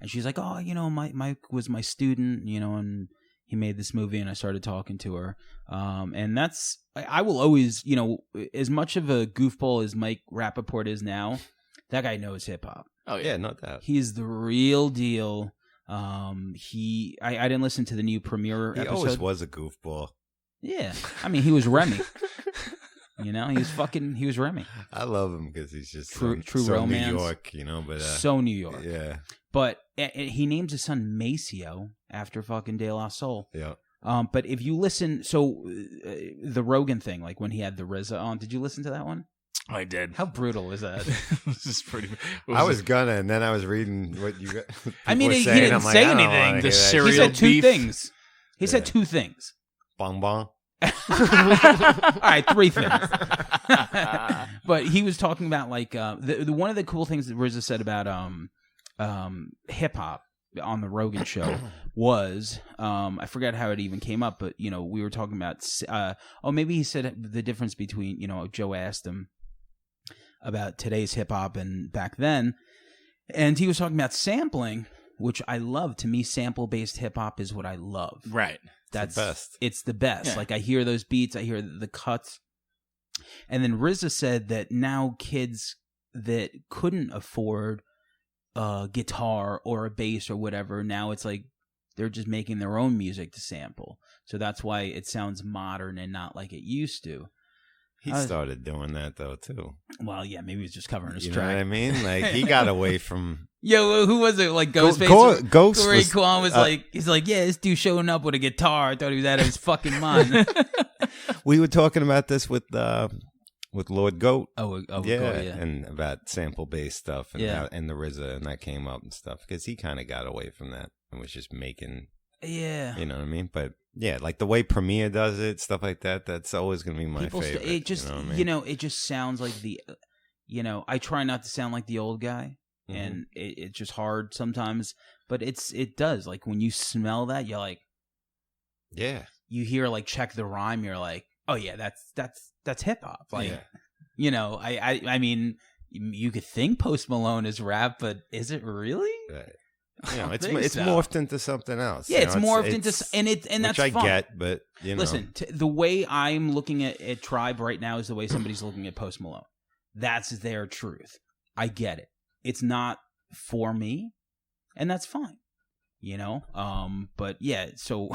and she's like, oh, Mike was my student, and he made this movie, and I started talking to her, and that's, I will always, as much of a goofball as Mike Rapaport is now, that guy knows hip hop. Oh Yeah, no doubt. He's the real deal. I didn't listen to the new premiere He episode. always was a goofball. Yeah, I mean, he was Remy. You know, he was Remy. I love him because he's just True so romance. New York, you know. But so New York. Yeah. But he names his son Maceo after fucking De La Soul. Yeah. But if you listen, the Rogan thing, like when he had the RZA on, did you listen to that one? I did. How brutal is that? This is pretty. I was gonna, and then I was reading what you got. I mean, he saying. didn't I'm like, say I don't anything. wanna The hear that cereal He shit. said two beef. things. He said two things. Bong bong. All right, three things. But he was talking about like the one of the cool things that RZA said about hip hop on the Rogan show was I forgot how it even came up, but you know, we were talking about maybe he said the difference between, you know, Joe asked him about today's hip hop and back then, and he was talking about sampling, which I love. To me, sample based hip hop is what I love. Right. That's the best. It's the best. Yeah. Like I hear those beats, I hear the cuts. And then RZA said that now kids that couldn't afford a guitar or a bass or whatever, now it's like they're just making their own music to sample. So that's why it sounds modern and not like it used to. He started doing that though too. Well, yeah, maybe he's just covering his You track. know what I mean? Like he got away from. Yo, who was it? Like Ghostface? Ghost Corey was, Kwan was he's like, yeah, this dude showing up with a guitar. I thought he was out of his fucking mind. We were talking about this with Lord Goat. Oh, yeah, Goat, yeah. And about sample based stuff and Yeah. and the RZA, and that came up and stuff because he kind of got away from that and was just making. Yeah. You know what I mean? But yeah, like the way Premier does it, stuff like that. That's always gonna be my favorite. It just, you know what I mean? it just sounds like I try not to sound like the old guy, Mhm. and it's just hard sometimes. But it does. Like when you smell that, you're like, Yeah. you hear like Check the Rhyme, you're like, oh yeah, that's hip hop. Like, Yeah. I mean, you could think Post Malone is rap, but is it really? Right. I don't It's think so. morphed into something else. Yeah, you it's know, morphed into, and that's which I fun. get, but you know, Listen, the way I'm looking at Tribe right now is the way somebody's looking at Post Malone. That's their truth. I get it. It's not for me, and that's fine. You know? But yeah, so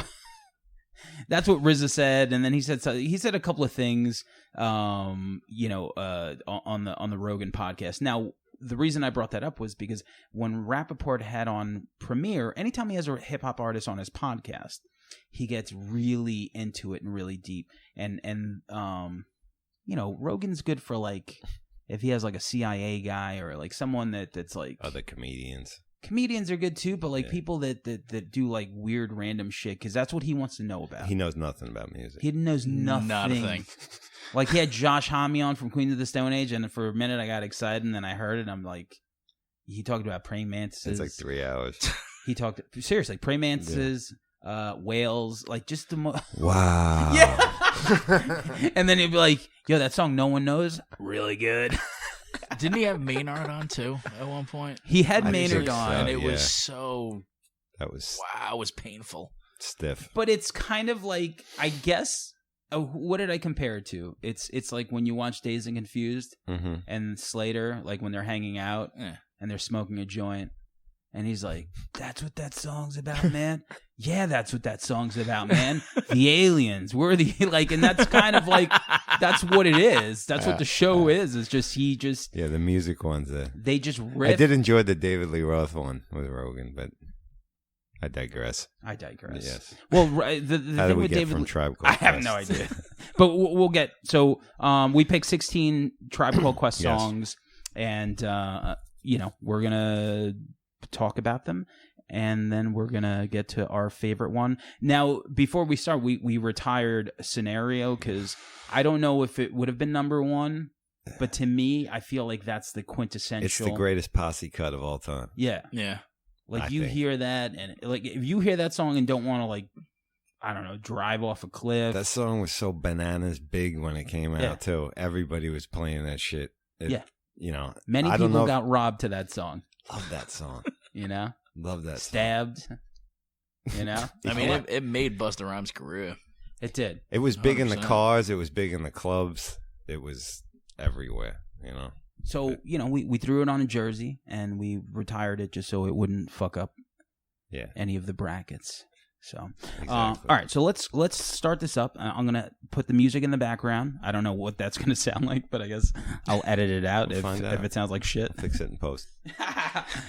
that's what RZA said, and then he said a couple of things on the Rogan podcast. Now, the reason I brought that up was because when Rapaport had on Premier, anytime he has a hip hop artist on his podcast, he gets really into it and really deep. And Rogan's good for like if he has like a CIA guy or like someone that's like other comedians. Comedians are good too, but like people that do like weird random shit, because that's what he wants to know about. He knows nothing about music. He knows nothing. Not a thing. Like he had Josh Homme on from Queens of the Stone Age, and for a minute I got excited, and then I heard it, and I'm like, he talked about praying mantises. It's like 3 hours. He talked seriously praying mantises, whales, like just the Wow. Yeah. And then he'd be like, "Yo, that song no one knows, really good." Didn't he have Maynard on too at one point? He had I Maynard think so. on, And it was yeah. so That was wow, it was painful. stiff. but it's kind of like, I guess. Oh, what did I compare it to? It's like when you watch Dazed and Confused Mm-hmm. and Slater, like when they're hanging out Yeah. and they're smoking a joint, and he's like, "That's what that song's about, man." Yeah, that's what that song's about, man. The aliens, we're the like, and that's kind of like that's what it is. That's what the show is. It's just Yeah, the music ones. they just riff. I did enjoy the David Lee Roth one with Rogan, but I digress. I digress. Yes. Well, the How thing did we with get David, from Tribe Called I have Quest? no idea, but we'll get. So we picked 16 Tribe Called Quest Yes. songs, and we're gonna talk about them, and then we're gonna get to our favorite one. Now, before we start, we retired Scenario because I don't know if it would have been number one, but to me, I feel like that's the quintessential. It's the greatest posse cut of all time. Yeah, Yeah. like I you think. hear that, and like if you hear that song and don't want to like, I don't know, drive off a cliff. That song was so bananas big when it came out Yeah. too. Everybody was playing that shit. Yeah. You know, Many I don't people know got robbed to that song. love that song. You know, Love that song. stabbed. You know, I mean, it made Busta Rhymes' career. it did. It was big in the 100%. cars. It was big in the clubs. It was everywhere. You know. So we threw it on a jersey and we retired it just so it wouldn't fuck up Yeah. any of the brackets. So, Exactly. all right. So let's start this up. I'm gonna put the music in the background. I don't know what that's gonna sound like, but I guess I'll edit it out if it sounds like shit. Fix it in post.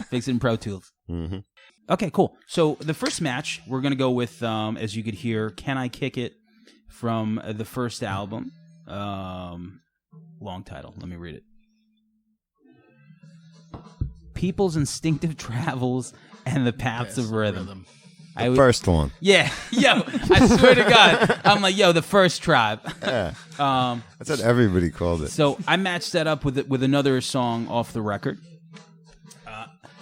Fix it in Pro Tools. Mm-hmm. Okay, cool. So the first match we're gonna go with, as you could hear, "Can I Kick It" from the first album. Long title. Let me read it. People's Instinctive Travels and the Paths of Rhythm. The first one. Yeah, yo, I swear to God, I'm like, yo, the first tribe. Yeah. That's what everybody called it. So I matched that up with another song off the record,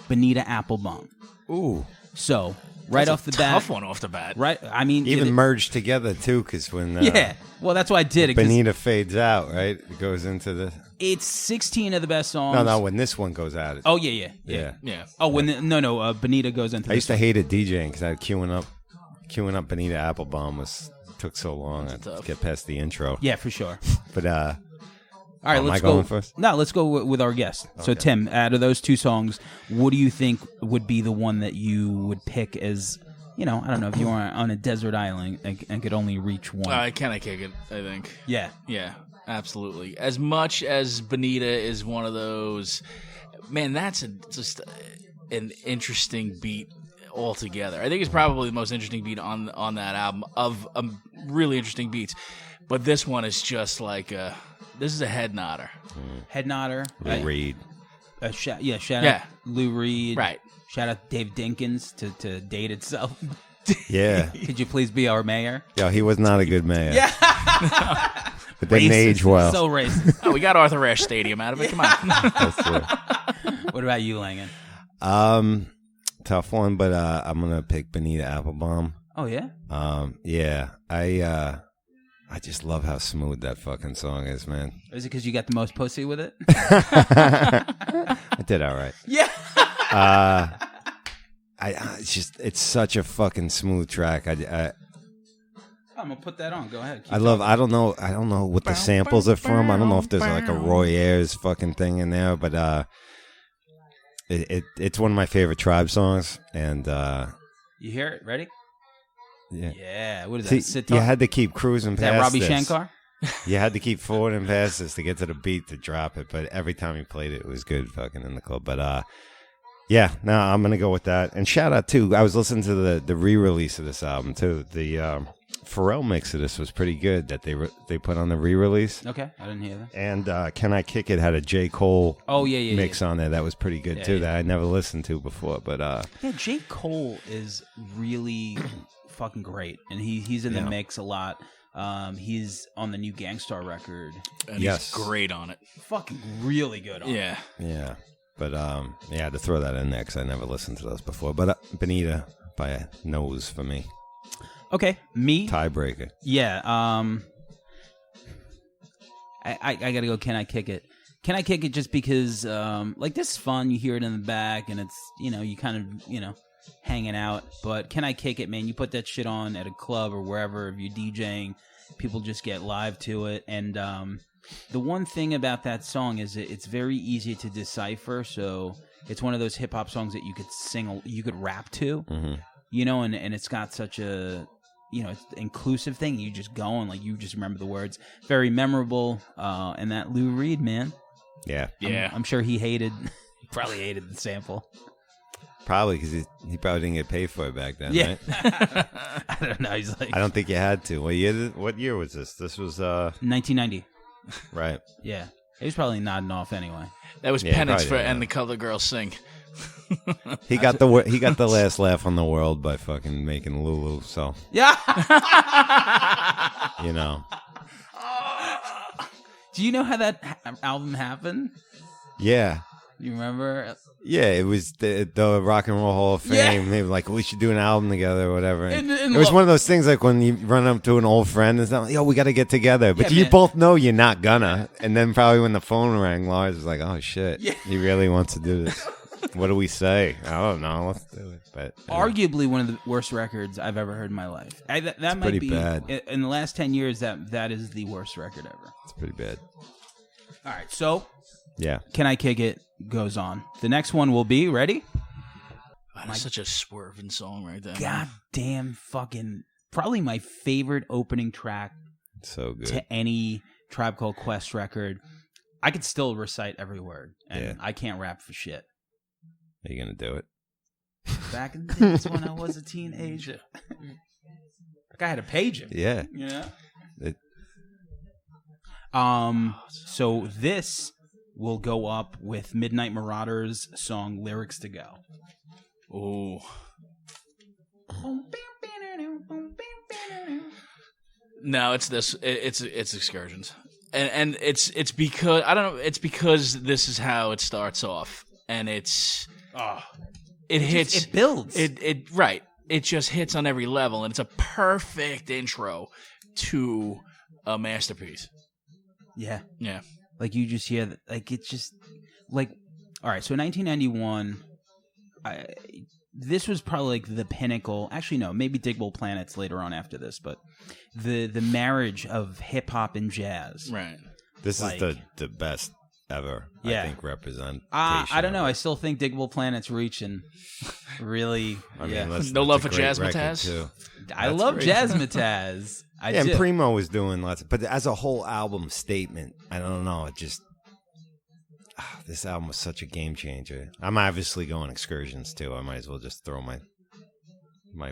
Bonita Applebaum. Ooh. So right off the bat, Tough one off the bat. right? I mean, Even merged together, too, because when yeah. Well, that's why I did it. 'Cause Bonita fades out, right? It goes into the... it's 16 of the best songs. No, when this one goes out. Oh yeah. Yeah. Oh, when Bonita goes into. I used to hate it DJing because I had queuing up Bonita Applebaum took so long to get past the intro. Yeah, for sure. But All right, am let's I go. going first? No, let's go with our guest. So, Tim, out of those two songs, what do you think would be the one that you would pick as, I don't know, if you were on a desert island and could only reach one? Can I Kick It, I think. Yeah. Yeah, absolutely. As much as Bonita is one of those, man, that's just an interesting beat altogether. I think it's probably the most interesting beat on that album of really interesting beats. But this one is just like this is a head nodder. Head nodder. Lou Reed. Shout out Lou Reed. Right. Shout out Dave Dinkins to date itself. Yeah. Could you please be our mayor? Yo, he was not a good mayor. Yeah. But didn't age well. So racist. Oh, we got Arthur Ashe Stadium out of it. Come on. That's true. What about you, Langan? Tough one, but I'm gonna pick Bonita Applebaum. Oh yeah. Yeah. I just love how smooth that fucking song is, man. Is it because you got the most pussy with it? I did all right. Yeah. It's such a fucking smooth track. I'm gonna put that on. Go ahead. I don't know what the samples are from. I don't know if there's like a Roy Ayers fucking thing in there, but it's one of my favorite Tribe songs, and you hear it? Ready? Yeah. Yeah. What is See, that? Sitar? you had to keep cruising Is past that Robbie this. Shankar? You had to keep forwarding past this to get to the beat to drop it, but every time you played it, it was good fucking in the club. But yeah, no, I'm gonna go with that. And shout out too, I was listening to the re-release of this album too. The Pharrell mix of this was pretty good that they put on the re-release. Okay, I didn't hear that. And Can I Kick It had a J. Cole mix on there that was pretty good too. That I never listened to before. But yeah, J. Cole is really fucking great, and he's in the mix a lot. He's on the new Gangstar record. And he's great on it. Fucking really good on it. Yeah. Yeah. But I had to throw that in there because I never listened to those before. But Bonita by a nose for me. Okay, me tiebreaker. Yeah. I gotta go. Can I Kick It? Can I Kick It? Just because like this is fun. You hear it in the back, and it's you kind of hanging out. But Can I Kick It, man? You put that shit on at a club or wherever. If you're DJing, people just get live to it. And the one thing about that song is it's very easy to decipher. So it's one of those hip hop songs that you could sing, you could rap to. Mm-hmm. And it's got such a it's an inclusive thing. You just go and like you just remember the words. Very memorable. And that Lou Reed, man. Yeah. I'm sure he probably hated the sample. Probably because he probably didn't get paid for it back then, right? I don't know. He's like, I don't think you had to. What year was this? This was 1990. Right. Yeah. He was probably nodding off anyway. That was penance for And the Color Girls Sing. He got the last laugh on the world by fucking making Lulu. So yeah. Do you know how that album happened? Yeah. You remember? Yeah, it was the Rock and Roll Hall of Fame. Yeah. They were like, we should do an album together or whatever. And And it was one of those things like when you run up to an old friend and stuff, yo, we got to get together. But you both know you're not gonna. And then probably when the phone rang, Lars was like, oh, shit. Yeah. He really wants to do this. What do we say? I don't know. Let's do it. But arguably one of the worst records I've ever heard in my life. That might pretty be bad. In the last 10 years. That is the worst record ever. It's pretty bad. All right, so yeah, Can I Kick It goes on. The next one will be ready. That's such a swerving song right there. Goddamn fucking, probably my favorite opening track So good. to any Tribe Called Quest record. I could still recite every word, and I can't rap for shit. Are you going to do it? Back in the days when I was a teenager. Like I had a pager. Yeah. You know? It, So this will go up with Midnight Marauders' song "Lyrics to Go." Oh, no, it's this. It's excursions, and it's because I don't know. It's because this is how it starts off, and it hits. It builds. It right. It just hits on every level, and it's a perfect intro to a masterpiece. Yeah. Yeah. Like you just hear that, like it's just like, all right. So 1991, this was probably like the pinnacle. Actually, no, maybe Digable Planets later on after this, but the marriage of hip hop and jazz. Right. this Like- is the best ever, Yeah. I think, representation. I don't know. of I it. still think Digable Planets reaching really. I mean, yeah. that's No a love for great record, Jazzmatazz? too. I That's love great. Jazzmatazz. I Yeah, do. and Primo was doing lots, but as a whole album statement, I don't know. It just this album was such a game changer. I'm obviously going excursions too. I might as well just throw my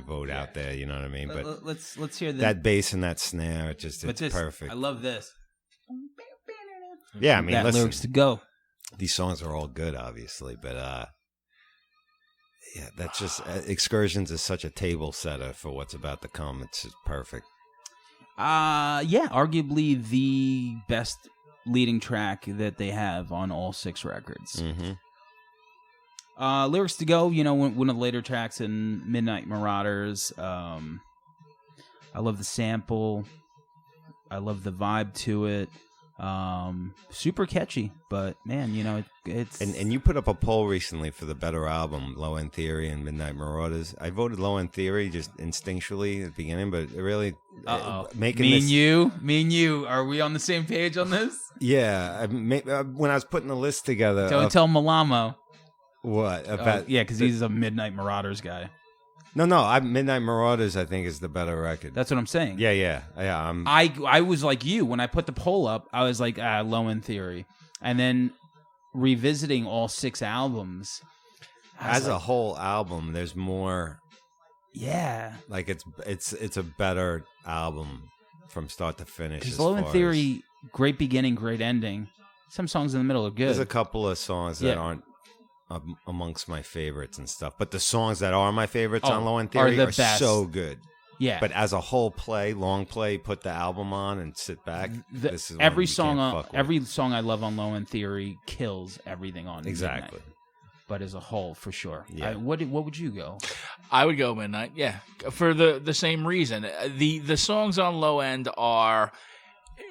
vote out there. You know what I mean? But Let's hear that bass and that snare, it's this, perfect. I love this. Yeah, I mean, that listen, Lyrics to Go. these songs are all good, obviously, but yeah, that's just excursions is such a table setter for what's about to come. It's just perfect. Yeah, arguably the best leading track that they have on all 6 records. Mm-hmm. Lyrics to Go, you know, one of the later tracks in Midnight Marauders. I love the sample. I love the vibe to it. Super catchy, but man, you know, it's And you put up a poll recently for the better album, Low End Theory and Midnight Marauders. I voted Low End Theory just instinctually at the beginning, but it really making me this, and you, are we on the same page on this? yeah. When I was putting the list together, Don't tell Malamo. what about Yeah, because he's a Midnight Marauders guy. no, Midnight Marauders. I think is the better record. That's what I'm saying. yeah. I was like you when I put the poll up. I was like, Low End Theory, and then revisiting all 6 albums As a whole album, there's more. yeah. Like it's a better album from start to finish. Because as Low End far Theory, great beginning, great ending. Some songs in the middle are as, good. there's a couple of songs that Yeah. aren't amongst my favorites and stuff, but the songs that are my favorites Oh, on Low End are Theory the are best. so good. Yeah, But as a whole long play, put the album on and sit back. This is one every you song can't on fuck with. every song I love on Low End Theory kills everything on Exactly. Midnight. But as a whole, for sure. Yeah. What would you go? I would go Midnight, yeah, for the same reason. The songs on Low End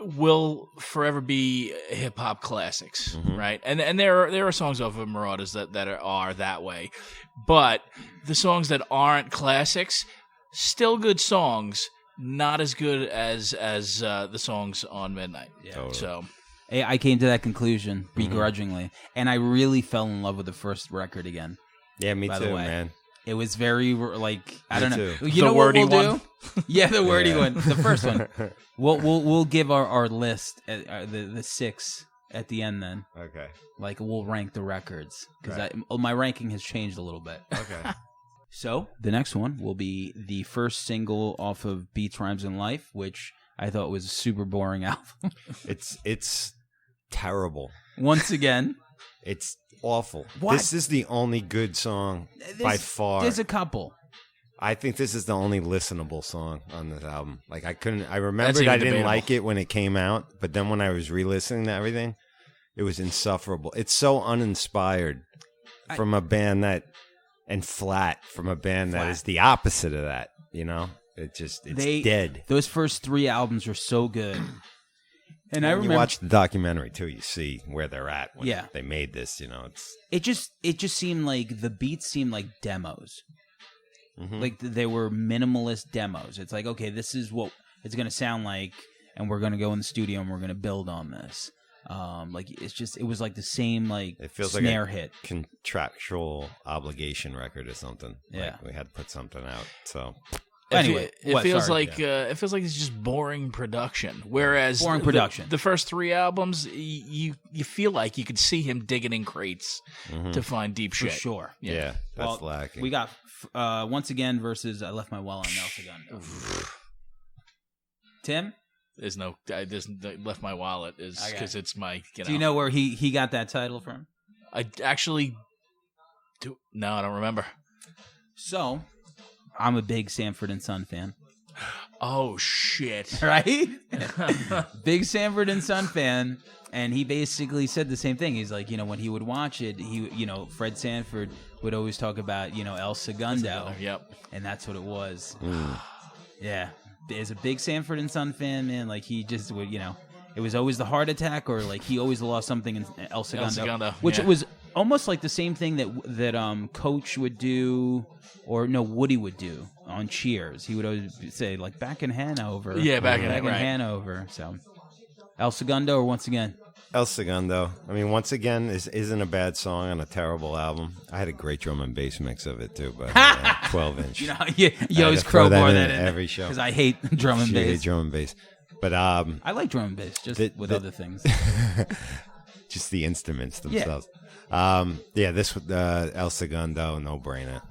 will forever be hip hop classics, right? And there are songs off of Marauders that are that way, but the songs that aren't classics, still good songs, not as good as the songs on Midnight. Yeah, Totally. so. I came to that conclusion begrudgingly, and I really fell in love with the first record again. Yeah, me by too, the way. man. It was very like I Me don't too. know. You The know what wordy we'll one? do? Yeah, the wordy Yeah. one, the first one. We'll give our list the 6 at the end. Then Okay. like we'll rank the records because Right. my ranking has changed a little bit. Okay. So the next one will be the first single off of Beats, Rhymes, and Life, which I thought was a super boring album. It's terrible. Once again, It's awful. What? This is the only good song by far. There's a couple. I think this is the only listenable song on this album. Like I That's remembered even I didn't debatable. like it when it came out, but then when I was re-listening to everything, it was insufferable. It's so uninspired from a band and flat from a band that Flat. is the opposite of that. You know, it's dead. Those first 3 albums are so good. And I When remember you watch the documentary too, you see where they're at when Yeah. they made this. You know, it just seemed like the beats seemed like demos. Mhm. Like they were minimalist demos. It's like, okay, this is what it's going to sound like, and we're going to go in the studio and we're going to build on this. Like it was like the same like It feels snare like a hit. contractual obligation record or something. Yeah. Like we had to put something out. So Anyway, it feels sorry. like it feels like it's just boring production. Whereas Boring production. the first 3 albums, you feel like you could see him digging in crates to find deep for shit. sure. yeah, that's Well, lacking. We got once again versus I Left My Wallet on El Segundo. Tim, There's left my wallet is Okay. because it's my. do you know where he got that title from? I actually do. No, I don't remember. So, I'm a big Sanford and Son fan. Oh shit! Right? Big Sanford and Son fan, and he basically said the same thing. He's like, when he would watch it, Fred Sanford would always talk about, El Segundo, Yep. and that's what it was. Yeah, as a big Sanford and Son fan, man, like he just would, it was always the heart attack, or like he always lost something in El Segundo, which yeah. it was almost like the same thing that Coach would do, or no, Woody would do on Cheers. He would always say like back in Hanover, Yeah, back in right. Hanover. So El Segundo, or once again, El Segundo. I mean, once again, isn't a bad song on a terrible album. I had a great drum and bass mix of it too, but 12-inch. You always crowbar that in every show. because I hate drum and I bass. hate drum and bass, but I like drum and bass just with other things. just the instruments themselves. This El Segundo, no brainer.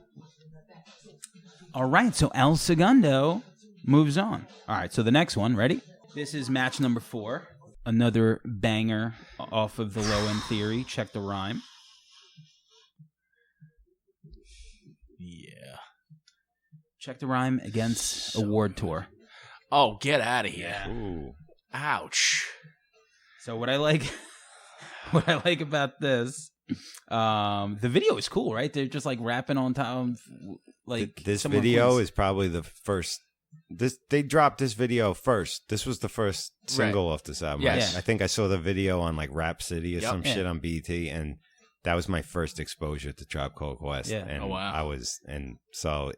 All right, so El Segundo moves on. All right, so the next one, ready? This is match number 4. Another banger off of the Low End Theory. Check the Rhyme. Yeah. Check the Rhyme against Award Tour. Oh, get out of here! Ooh. Ouch. So what I like about this, the video is cool, right? They're just like rapping on top of like This someone video plays- is probably the first. They dropped this video first. This was the first single off this album. Yes. I think I saw the video on like Rap City or some Yeah. shit on BET, and that was my first exposure to Tribe Called Quest. Yeah. And Oh, wow. so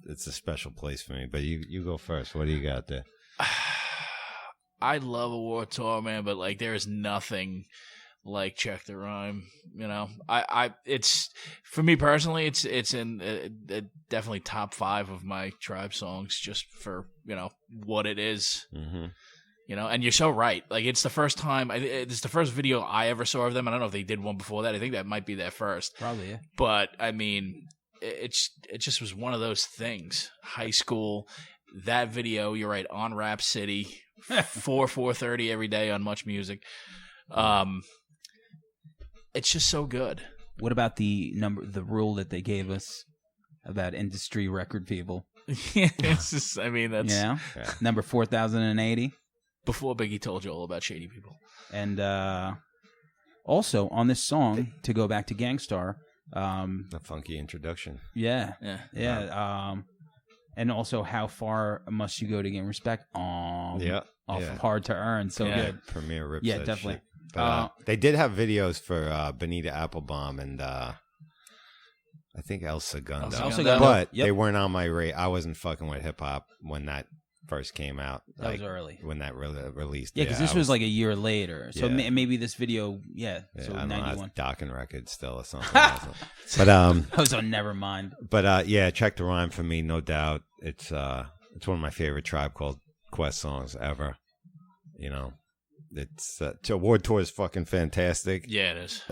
it's a special place for me. But you go first. What do you got there? I love Award Tour, man, but like there is nothing like Check the Rhyme. It's for me personally, it's in definitely top 5 of my Tribe songs, just for what it is. Mm-hmm. And you're so right. Like it's the first time. It's the first video I ever saw of them. I don't know if they did one before that. I think that might be their first. Probably, yeah. But I mean, it just was one of those things. High school, that video. You're right, on Rap City, 4:30 every day on Much Music. It's just so good. What about the rule that they gave us about industry record people? It's just, I mean, that's Yeah. Number 4080. before Biggie told you all about shady people. And also on this song, to go back to Gangstar, A funky introduction. yeah. Yeah. And also, how far must you go to gain respect? Off of Hard to Earn. So Yeah. good. Premier rips. Yeah, that definitely. shit. But, they did have videos for Bonita Applebaum and I think El Segundo. El Segundo. But Yep. they weren't on my rate. I wasn't fucking with hip hop when that first came out. That was early. When that released. Yeah, because this I was like a year later. So Yeah. maybe this video, so I don't know, I was 91. docking records still or something. But I was on Nevermind. Check the Rhyme for me, no doubt. It's one of my favorite Tribe Called Quest songs ever. It's Award Tour is fucking fantastic. Yeah, it is.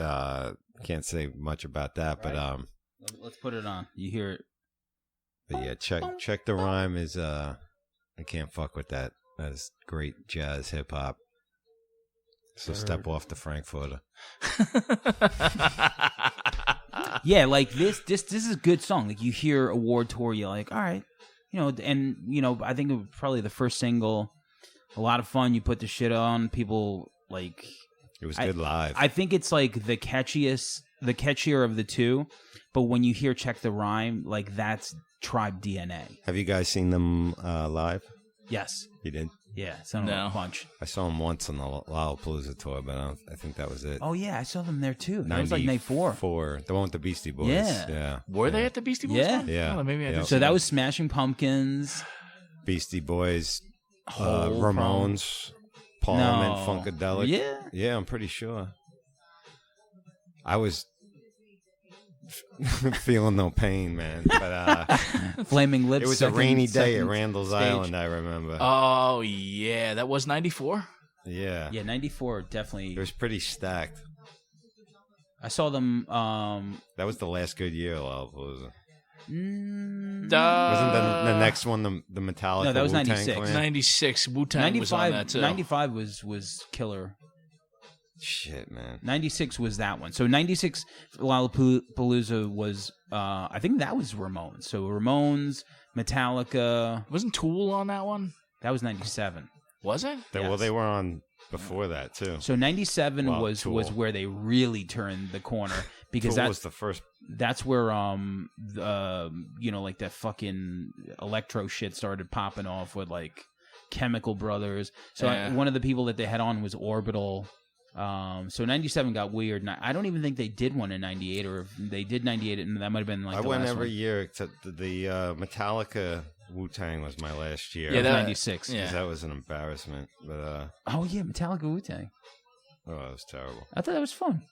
Can't say much about that, Right. Let's put it on. You hear it. but yeah, check the Rhyme is I can't fuck with that. That's great jazz hip hop. So step off the Frankfurter. Yeah, like this is a good song. Like you hear Award Tour, you're like, all right, and I think it was probably the first single. A lot of fun. You put the shit on. People like. It was good live. I think it's like the catchier of the two. But when you hear Check the Rhyme, like that's Tribe DNA. Have you guys seen them live? Yes. You did? Yeah. Son of a punch. I saw them once on the Lollapalooza tour, but I think that was it. Oh yeah, I saw them there too. That was like night 4. The one with the Beastie Boys. Yeah. Were they at the Beastie Boys? Yeah. one? Yeah. Oh, maybe I did. So see that was Smashing Pumpkins. Beastie Boys, Hole, Ramones, Parliament No. Funkadelic. Yeah? Yeah, I'm pretty sure. I was feeling no pain, man. But Flaming Lips. it was a rainy day at second Randall's stage. Island, I remember. Oh yeah, that was 94. Yeah. Yeah, 94 definitely. It was pretty stacked. I saw them. That was the last good year of Lollapalooza. Mm, Wasn't the next one the Metallica? No, that was Wu-Tang 96. Clan? 96. Wu-Tang was on that too. 95 was killer. Shit, man. 96 was that one. So 96 Lollapalooza was, I think that was Ramones. So Ramones, Metallica. Wasn't Tool on that one? That was 97. Was it? Well, they were on before that too. So 97 Wow, was Tool. where they really turned the corner because Tool was the first. that's where like that fucking electro shit started popping off with like Chemical Brothers. So Yeah. one of the people that they had on was Orbital. So 97 got weird. And I don't even think they did one in 98, or if they did 98, and that might have been like I the went last every one. year except the Metallica Wu-Tang was my last year. Yeah, that- 96. yeah. 'Cause that was an embarrassment. But Oh yeah, Metallica Wu-Tang. it was terrible. I thought that was fun.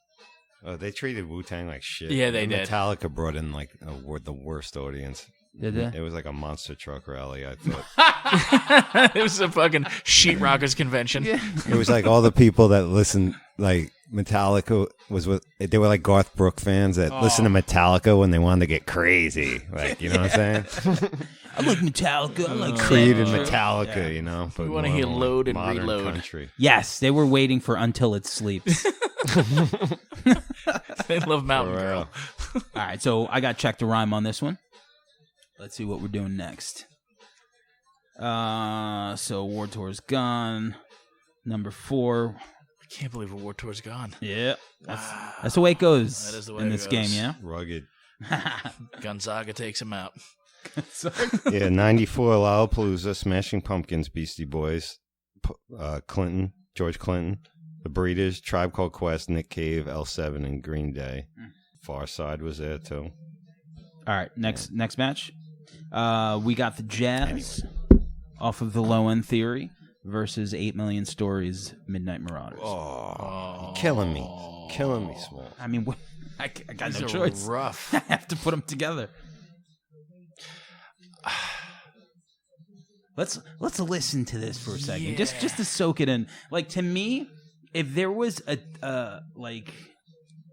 They treated Wu-Tang like shit. Yeah, they And did. Metallica brought in like the worst audience. Did they? It was like a monster truck rally, I thought. It was a fucking sheetrockers convention. It was like all the people that listened, like Metallica they were like Garth Brooks fans that listened to Metallica when they wanted to get crazy. Like, you know what I'm saying? I like Metallica. I like Created Sandra. Metallica, Yeah. you know? But We wanna hear more Load and modern Reload. Country. Yes, they were waiting for Until It Sleeps. They love Mountain For real. Girl. All right, so I got Check the Rhyme on this one. Let's see what we're doing next. So War Tour's gone. Number 4. I can't believe a War Tour's gone. Yeah, that's the way it goes That is the way in it this goes. game. Yeah. Rugged. Gonzaga takes him out. Yeah, 94 Lollapalooza, Smashing Pumpkins, Beastie Boys, Clinton, George Clinton, The Breeders, Tribe Called Quest, Nick Cave, L7, and Green Day. Far Side was there too. All right, next match. We got the Jazz off of the Low End Theory versus 8 Million Stories Midnight Marauders. Oh, killing me, Small. I mean, I got These no are choice. rough. I have to put them together. Let's listen to this for a second, just to soak it in. Like, to me, if there was a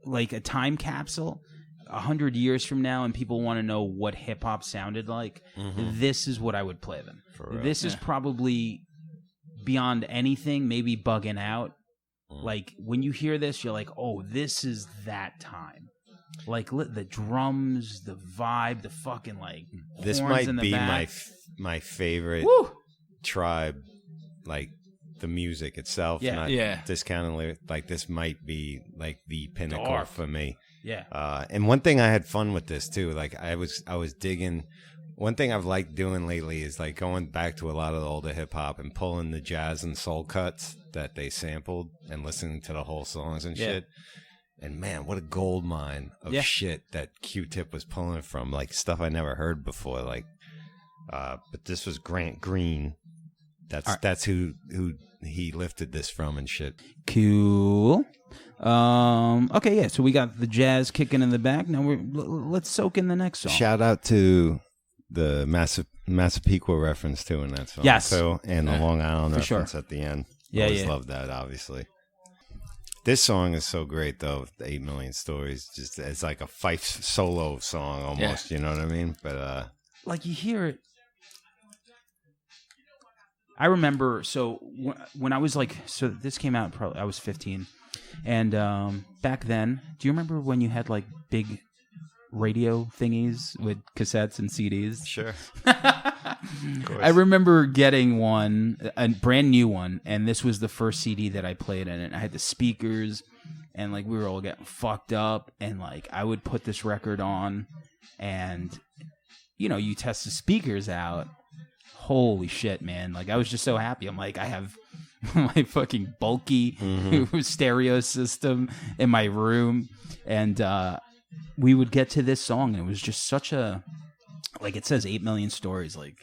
like a time capsule 100 years from now, and people want to know what hip hop sounded like, this is what I would play them. For real. This is probably beyond anything, maybe Bugging Out. Like, when you hear this, you're like, oh, this is that time. Like, the drums, the vibe, the fucking, like, This horns might in the be back. my favorite Woo! Tribe, like the music itself. Yeah. Not Yeah. discounting lyrics. Like, this might be like the pinnacle Dark. for me. Yeah. And one thing I had fun with this too. Like, I was digging. One thing I've liked doing lately is like going back to a lot of the older hip hop and pulling the jazz and soul cuts that they sampled and listening to the whole songs and Yeah. shit. And man, what a gold mine of Yeah. shit that Q-Tip was pulling from, like stuff I never heard before. Like, but this was Grant Green. That's who he lifted this from and shit. Cool. Okay, yeah. So we got the Jazz kicking in the back. Now let's soak in the next song. Shout out to the Massapequa reference too in that song. Yes. So, and the Long Island For reference sure. at the end. Yeah, Always yeah. loved that, obviously. This song is so great though. The 8 Million Stories, just it's like a Fife solo song almost. You know what I mean? But Like, you hear it. I remember, so when I was like, so this came out probably, I was 15. And back then, do you remember when you had like big radio thingies with cassettes and CDs? sure. I remember getting one, a brand new one, and this was the first CD that I played in it. I had the speakers, and like we were all getting fucked up, and like I would put this record on, and you know, you test the speakers out. Holy shit, man. Like, I was just so happy. I'm like, I have my fucking bulky stereo system in my room. And we would get to this song, and it was just such a, like, it says 8 Million Stories. Like,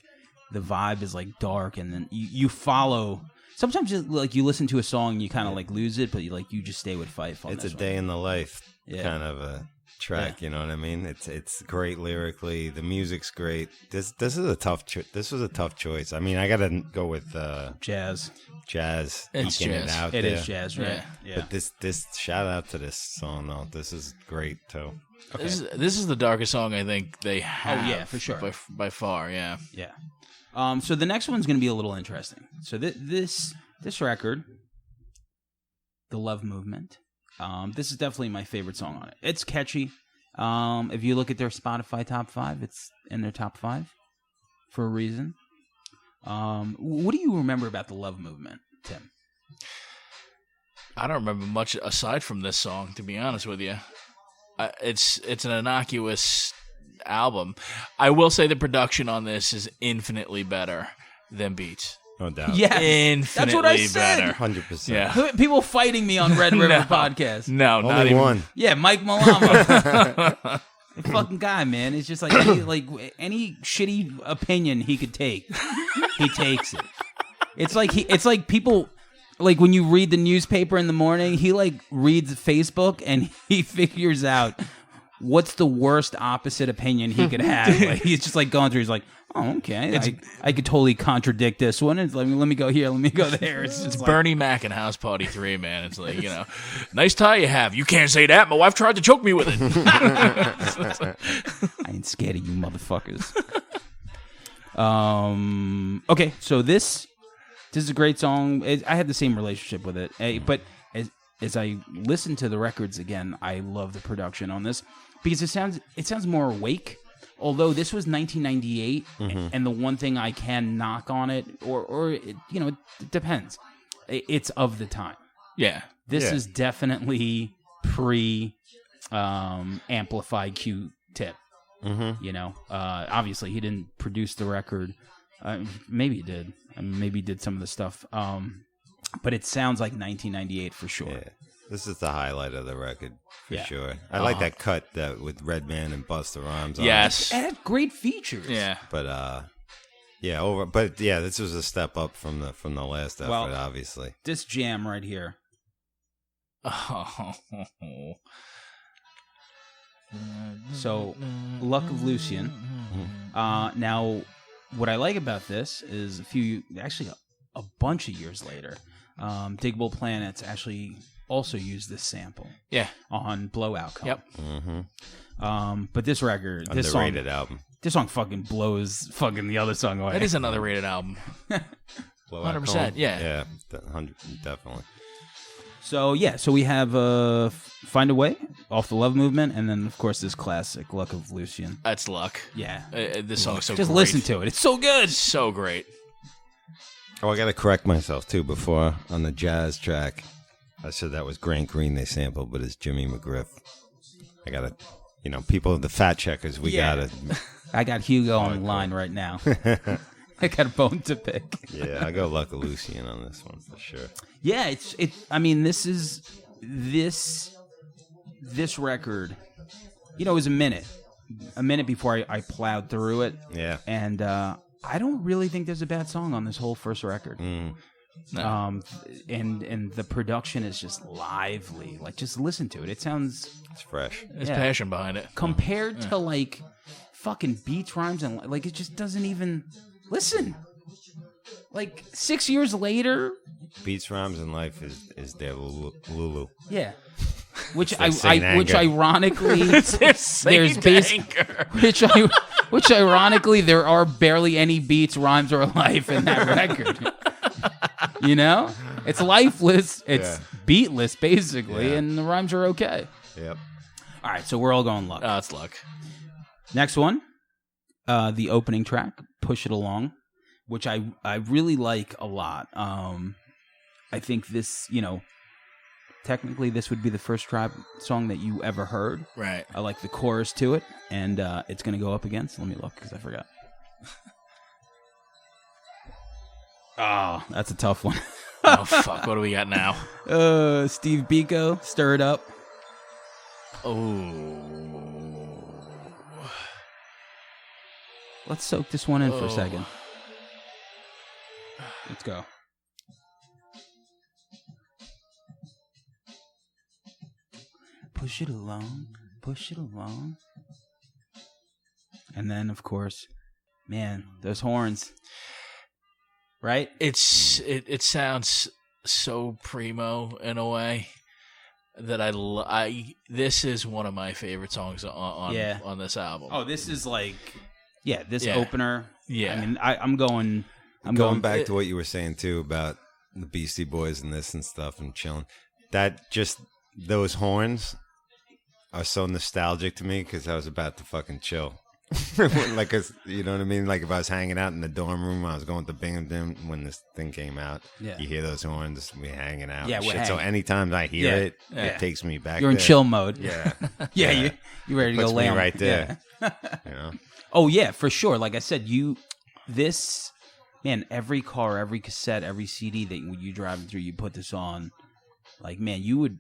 the vibe is like dark, and then you follow. sometimes you listen to a song and you kind of like lose it, but you just stay with Fife on It's this a one. day in the life kind of a track. You know what I mean? It's great lyrically. The music's great. This was a tough choice. I mean, I gotta go with jazz. Jazz. It's eking jazz. it out It there. is jazz, right? Yeah. But this shout out to this song though. This is great too. Okay. This is the darkest song I think they have. Oh, yeah, for sure. By far, yeah. Yeah. So the next one's going to be a little interesting. So this record, The Love Movement, this is definitely my favorite song on it. It's catchy. If you look at their Spotify top 5, it's in their top 5 for a reason. What do you remember about The Love Movement, Tim? I don't remember much aside from this song, to be honest with you. It's an innocuous album. I will say the production on this is infinitely better than Beats. No doubt. Yeah, Infinitely that's what I said. better. 100%. Yeah. People fighting me on Red River No. Podcast. No, not Only even one. Yeah, Mike Malone. Fucking guy, man. It's just like any shitty opinion he could take, he takes it. It's like people, like when you read the newspaper in the morning, he like reads Facebook and he figures out what's the worst opposite opinion he could have. Like, he's just like going through. He's like, oh, okay, I could totally contradict this one. It's like, let me go here, let me go there. It's just like, Bernie Mac and House Party 3, man. It's like, nice tie you have. You can't say that. My wife tried to choke me with it. I ain't scared of you motherfuckers. Okay, so this is a great song. I had the same relationship with it, but as I listen to the records again, I love the production on this because it sounds more awake. Although this was 1998, and the one thing I can knock on it, or it depends. It's of the time. Yeah. This is definitely pre amplified Q-Tip. Obviously he didn't produce the record. Maybe he did. Maybe he did some of the stuff. But it sounds like 1998 for sure. Yeah. This is the highlight of the record for Yeah. sure. I like that cut with Redman and Busta Rhymes on Yes. It had great features. Yeah. it. But this was a step up from the last effort, Well, obviously. This jam right here. Oh. So, Luck of Lucian. Now, what I like about this is a bunch of years later, Diggable Planets actually also used this sample. Yeah. On Blowout Cone. Yep. But this record, Underrated album. this song fucking blows fucking the other song away. It is another rated album. Blowout 100%, Cone? yeah. Yeah, 100, definitely. So we have Find a Way off the Love Movement, and then of course this classic Luck of Lucian. That's luck. Yeah, This song's so just great. listen to it. It's so good. So great. Oh, I got to correct myself, too. Before, on the jazz track, I said that was Grant Green they sampled, but it's Jimmy McGriff. I got to, people, the fact checkers, we got to. I got Hugo on the line right now. I got a bone to pick. Yeah, I go Luck of Lucian on this one for sure. Yeah, I mean, this record, it was a minute before I plowed through it. Yeah. And I don't really think there's a bad song on this whole first record. No. And the production is just lively. Like, just listen to it. It sounds It's fresh. There's passion behind it. compared to like fucking beats, rhymes, and like it just doesn't even listen. Like 6 years later, Beats, Rhymes, and Life is their Lulu. yeah. Which It's their Saint which Anger. ironically there's Anger. which ironically there are barely any beats, rhymes, or life in that record. It's lifeless. It's beatless basically, Yeah. and the rhymes are okay. Yep. All right, so we're all going Luck. Oh, it's luck. Next one, the opening track, Push It Along, which I really like a lot. I think this, technically this would be the first Tribe song that you ever heard. Right. I like the chorus to it, and it's going to go up against. Let me look because I forgot. Oh, that's a tough one. Oh, fuck. What do we got now? Steve Biko, Stir It Up. Oh. Let's soak this one in for a second. Let's go. push it along, push it along. And then, of course, man, those horns, right? It sounds so primo in a way that I this is one of my favorite songs on this album. Oh, this is like, this opener. Yeah, I mean, I'm going back to what you were saying too about the Beastie Boys and this and stuff and chilling. That just those horns are so nostalgic to me because I was about to fucking chill. Like, you know what I mean? Like if I was hanging out in the dorm room, I was going to Binghamton when this thing came out. Yeah. You hear those horns, we hanging out. Yeah, shit. So anytime I hear it, it takes me back. You're in chill mode. Yeah. You ready to go lay me on right there. You know? Oh yeah, for sure. Like I said, every car, every cassette, every CD that you driving through, you put this on. Like, man, you would.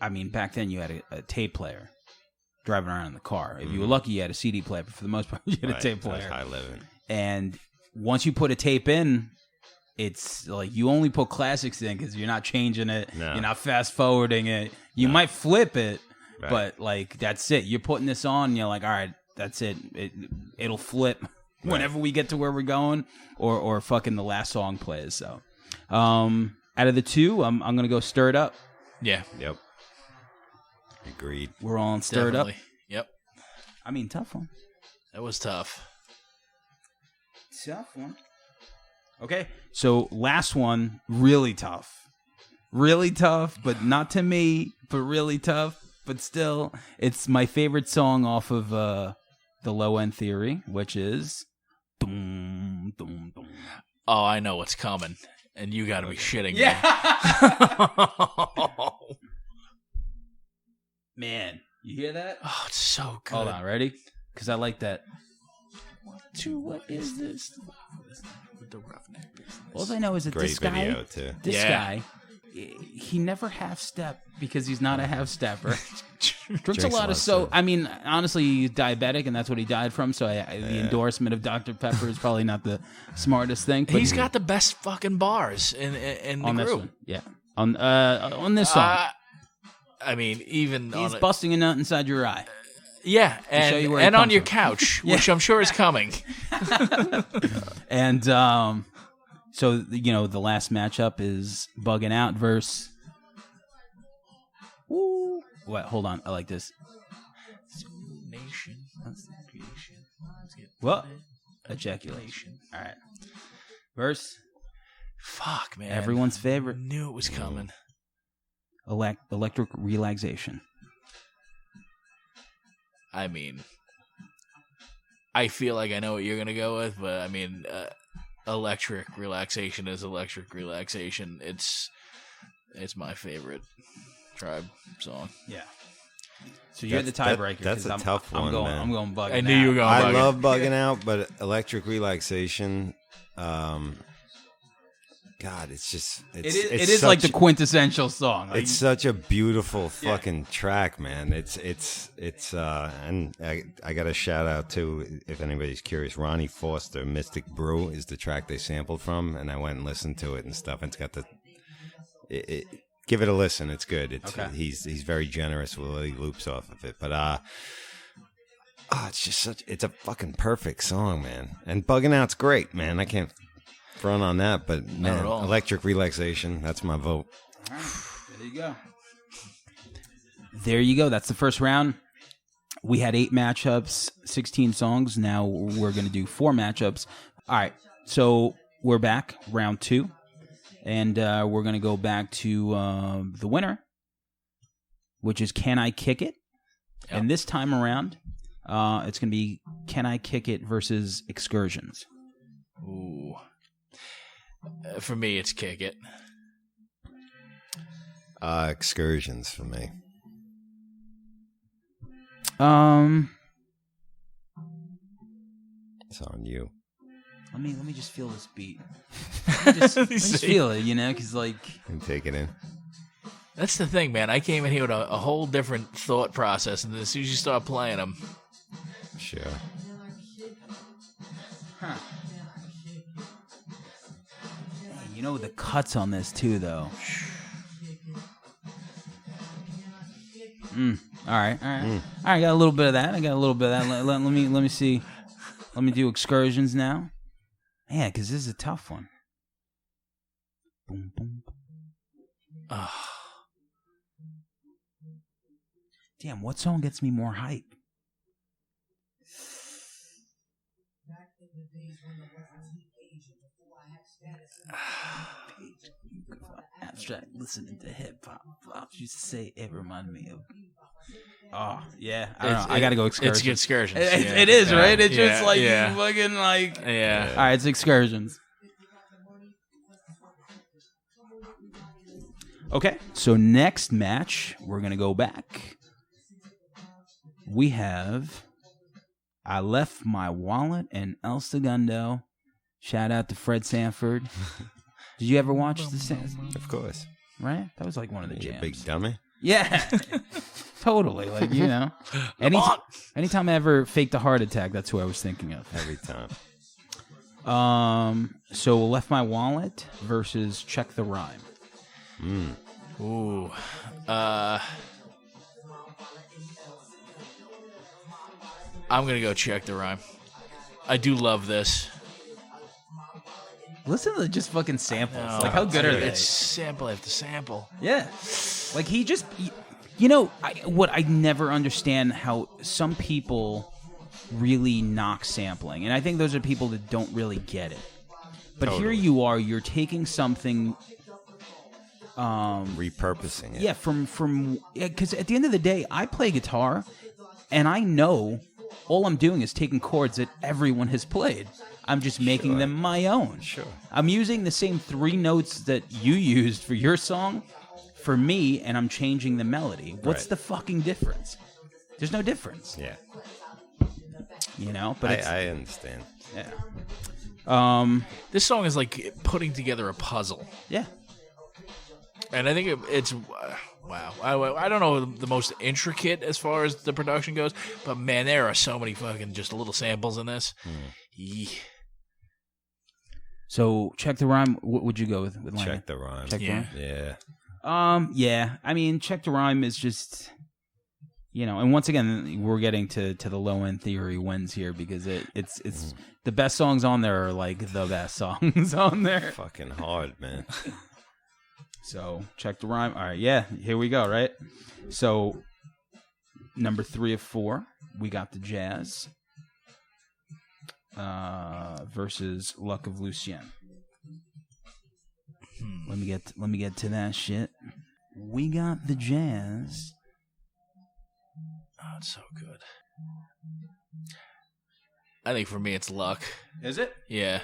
I mean, back then you had a tape player. Driving around in the car. If you were lucky, you had a CD player, but for the most part, you had a tape player. High living. And once you put a tape in, it's like you only put classics in because you're not changing it. No. You're not fast forwarding it. You might flip it, but like that's it. You're putting this on, and you're like, all right, that's it. It'll flip whenever we get to where we're going, or fucking the last song plays. So, out of the two, I'm gonna go Stir It Up. Yeah. Yep. Agreed. We're all on Stirred Up. Yep. I mean, tough one. That was tough. Tough one. Okay, so last one, really tough. Really tough, but not to me, but really tough. But still, it's my favorite song off of the Low End Theory, which is... Dum, dum, dum. Oh, I know what's coming. And you got to be shitting me. Yeah. Man, you hear that? Oh, it's so good. Hold on, ready? Because I like that. What is this? With the roughneck business. All I know is that Great this guy, video, too. guy, he never half-step because he's not a half-stepper. Drinks a lot of soda. I mean, honestly, he's diabetic, and that's what he died from, so the endorsement of Dr. Pepper is probably not the smartest thing. But he's got the best fucking bars in the on group. This one. Yeah. On this song. I mean, even he's busting a nut inside your eye. Yeah, and on your couch, which I'm sure is coming. And so the last matchup is Bugging Out versus. Woo. What? Hold on, I like this. Nation. What? Ejaculation. All right. Verse. Fuck, man. Everyone's favorite. Knew it was coming. Electric Relaxation. I mean, I feel like I know what you're going to go with, but I mean, Electric Relaxation is Electric Relaxation. It's my favorite Tribe song. Yeah. So you're the tiebreaker. That's a tough one, man. I'm going Bugging Out. I knew you were going I love Bugging Out, but Electric Relaxation... God, it's just it is like the quintessential song. It's such a beautiful fucking track, man. It's and I got a shout out to, if anybody's curious, Ronnie Foster, Mystic Brew is the track they sampled from, and I went and listened to it and stuff. It's got give it a listen. It's good. He's very generous with what he loops off of it, but it's just it's a fucking perfect song, man. And Bugging Out's great, man. I can't front on that, but man, Electric Relaxation, that's my vote. All right. There you go. That's the first round. We had 8 matchups, 16 songs. Now we're going to do 4 matchups. All right, so we're back, round 2, and we're going to go back to the winner, which is Can I Kick It? Yep. And this time around, it's going to be Can I Kick It versus Excursions. Ooh. For me, it's Kick It. Excursions for me. It's on you. Let me just feel this beat. Let me just feel it, because like... And take it in. That's the thing, man. I came in here with a whole different thought process, and as soon as you start playing them... Sure. Huh. The cuts on this too, though. All right. I got a little bit of that. Let me see. Let me do excursions now. Yeah, because this is a tough one. Boom, boom. Damn, what song gets me more hype? Abstract listening to hip hop. Flops used to say it reminded me of. Oh yeah, I don't know. I gotta go excursions. It's excursions. It is right. It's just like you fucking like. Yeah. All right, it's excursions. Okay, so next match we're gonna go back. We have I Left My Wallet in El Segundo. Shout out to Fred Sanford. Did you ever watch the Sanford? Of course. Right? That was like one of the You jams. big dummy. Yeah. Totally. Like, you know. Anytime I ever faked a heart attack, that's who I was thinking of. Every time. So Left My Wallet versus Check the Rhyme. Ooh. I'm going to go Check the Rhyme. I do love this. Listen to just fucking samples. Like, how good are they? It's sample after sample. Yeah. Like, he just... You know, what I never understand how some people really knock sampling. And I think those are people that don't really get it. But here you are, you're taking something... repurposing it. Yeah, because at the end of the day, I play guitar, and I know all I'm doing is taking chords that everyone has played. I'm just making them my own. Sure. I'm using the same 3 notes that you used for your song for me, and I'm changing the melody. What's the fucking difference? There's no difference. Yeah. You know, but I understand. Yeah. This song is like putting together a puzzle. Yeah. And I think it's wow. I don't know the most intricate as far as the production goes, but man, there are so many fucking just little samples in this. Yeah. So Check the Rhyme. What would you go with Larry? Check the Rhyme. Check the Rhyme? Yeah. Yeah. I mean, Check the Rhyme is just, you know, and once again, we're getting to the low end theory wins here because it's the best songs on there are like the best songs on there. Fucking hard, man. So Check the Rhyme. All right, yeah, here we go. Right. So number 3 of 4, we got the Jazz versus Luck of Lucien. Let me get to that shit. We got the Jazz. Oh, it's so good. I think for me it's Luck. Is it? Yeah.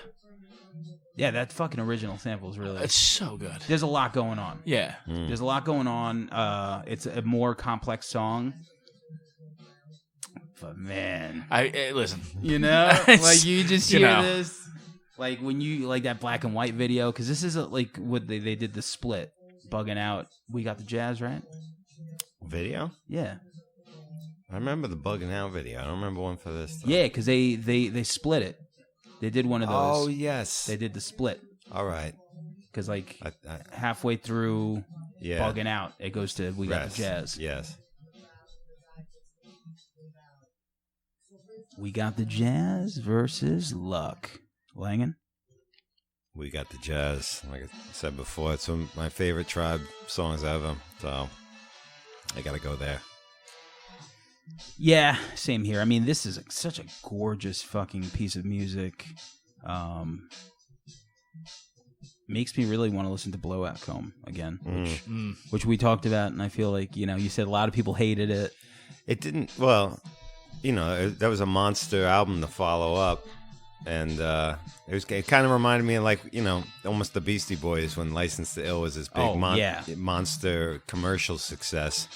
Yeah, that fucking original sample is really... It's so good. There's a lot going on. Yeah. There's a lot going on. It's a more complex song. But man... Listen. You know? Like, you just hear this... Like, when you... Like, that black and white video. Because this is, like, what they did the split. Bugging Out. We got the Jazz, right? Video? Yeah. I remember the Bugging Out video. I don't remember one for this. Yeah, because they split it. They did one of those. Oh, yes. They did the split. All right. Because, like, halfway through Bugging Out, it goes to We Got the Jazz. Yes. We Got the Jazz versus Luck. Langan? We Got the Jazz. Like I said before, it's one of my favorite Tribe songs ever. So, I got to go there. Yeah, same here. I mean, this is such a gorgeous fucking piece of music. Makes me really want to listen to Blowout Comb again, which we talked about, and I feel like, you know, you said a lot of people hated it. It didn't, well, you know, that was a monster album to follow up, and it kind of reminded me of, like, you know, almost the Beastie Boys when License to Ill was this big monster commercial success.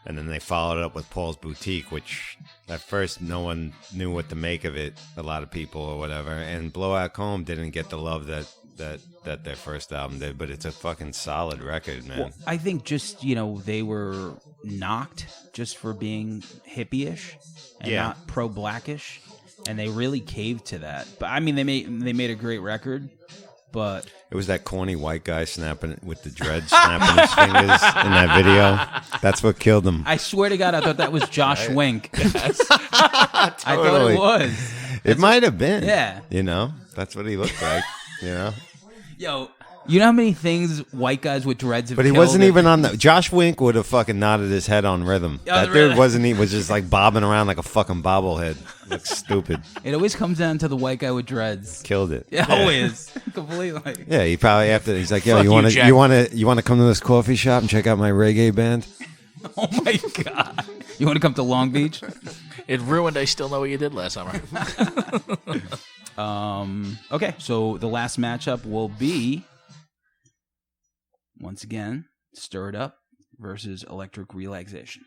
And then they followed it up with Paul's Boutique, which at first no one knew what to make of it, a lot of people or whatever. And Blowout Comb didn't get the love that their first album did, but it's a fucking solid record, man. Well, I think just, you know, they were knocked just for being hippie-ish and not pro-blackish, and they really caved to that. But I mean, they made a great record. But it was that corny white guy snapping with the dreads, snapping his fingers in that video. That's what killed him. I swear to God, I thought that was Josh Wink. I thought Totally. it was. It might have been. Yeah. You know, that's what he looked like. You know, Yo, you know how many things white guys with dreads have but he killed wasn't it? even on the. Josh Wink would have fucking nodded his head on rhythm. Oh, That really? dude wasn't. He was just like bobbing around like a fucking bobblehead. Looks stupid. It always comes down to the white guy with dreads. Killed it. Yeah, always. Completely. Yeah, he probably after he's like, yo, Fuck you you, want Jack. to come to this coffee shop and check out my reggae band? Oh my God. You want to come to Long Beach? It ruined I Still Know What You Did Last Summer. Okay, so the last matchup will be, once again, Stir It Up versus Electric Relaxation.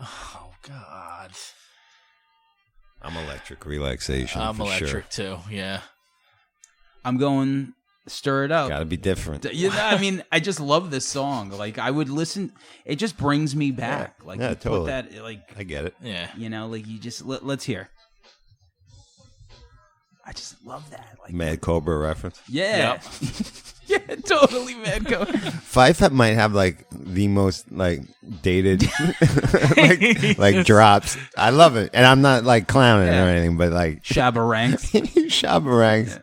Oh, God. I'm electric relaxation. I'm for electric, sure. too. Yeah. I'm going Stir It Up. Gotta be different. You know, I mean, I just love this song. Like, I would listen. It just brings me back. Like, Yeah, you totally. put that, like, I get it. Yeah. you know, like you just let's hear. I just love that. Like, Mad Cobra reference. yeah, yeah, totally, man. Go. Fife might have like the most like dated like drops. I love it, and I'm not like clowning Yeah. or anything, but like Shabba Ranks. Shabba Ranks,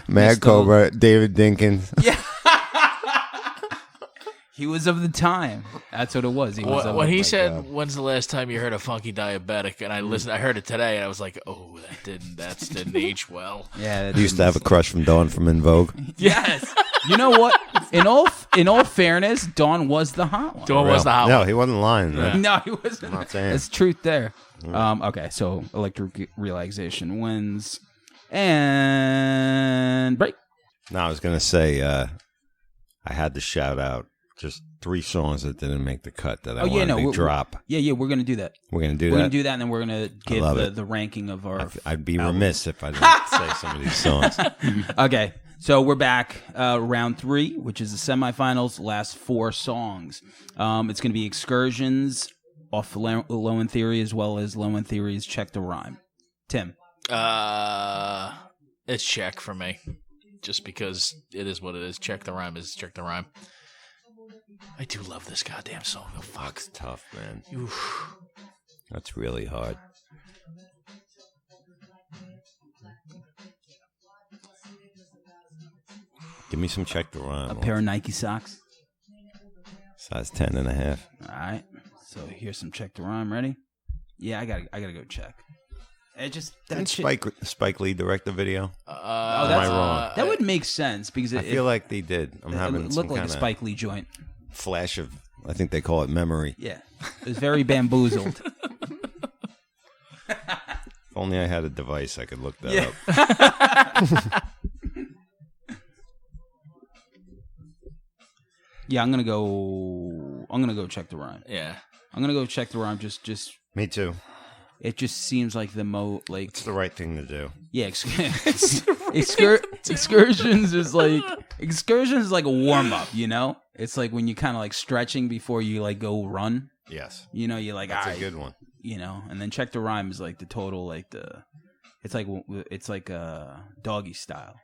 Mad Mr. Cobra, David Dinkins. Yeah. He was of the time. That's what it was. He was. When he my said, God. "When's the last time you heard a funky diabetic?" and I listened, I heard it today, and I was like, "Oh, that didn't age well." Yeah. that He used to have a crush from Dawn from In Vogue. Yes. You know what? In all fairness, Dawn was the hot one. Dawn was the hot No, one. he wasn't lying. Man. No, he wasn't. I'm not saying. There's truth there. Okay, so Electric Relaxation wins. And break. No, I was gonna say I had to shout out just 3 songs that didn't make the cut that I wanted to drop. Yeah, we're gonna do that. We're gonna do We're that. gonna do that, and then we're gonna give love it. the ranking of our. I'd be remiss if I didn't say some of these songs. Okay, so we're back. Round 3, which is the semifinals. Last 4 songs. It's gonna be Excursions off Low End Theory, as well as Low End Theory's Check the Rhyme. Tim. It's Check for me, just because it is what it is. Check the Rhyme is Check the Rhyme. I do love this goddamn song. Oh, fuck. It's tough, man. Oof. That's really hard. Give me some Check the Rhyme. A pair of Nike socks. Size 10.5. All right. So here's some Check the Rhyme. Ready? Yeah, I gotta go check. It just Didn't that shit. Spike Lee direct the video? Oh, Am that's, I wrong? that would make sense because I feel like they did. I'm having it some looked like kind a of Spike Lee joint. flash of, I think they call it memory. Yeah, it was very bamboozled. If only I had a device, I could look that Yeah. up. Yeah, I'm gonna go Check the Rhyme. Yeah. I'm gonna go Check the Rhyme. Just Me too. it just seems like the like It's the right thing to do. yeah. Excursions is like a warm up. You know, it's like when you kind of like stretching before you like go run. Yes. You know, you're like, That's "Aight," a good one. you know, and then Check the Rhyme is like the total like it's like a doggy style.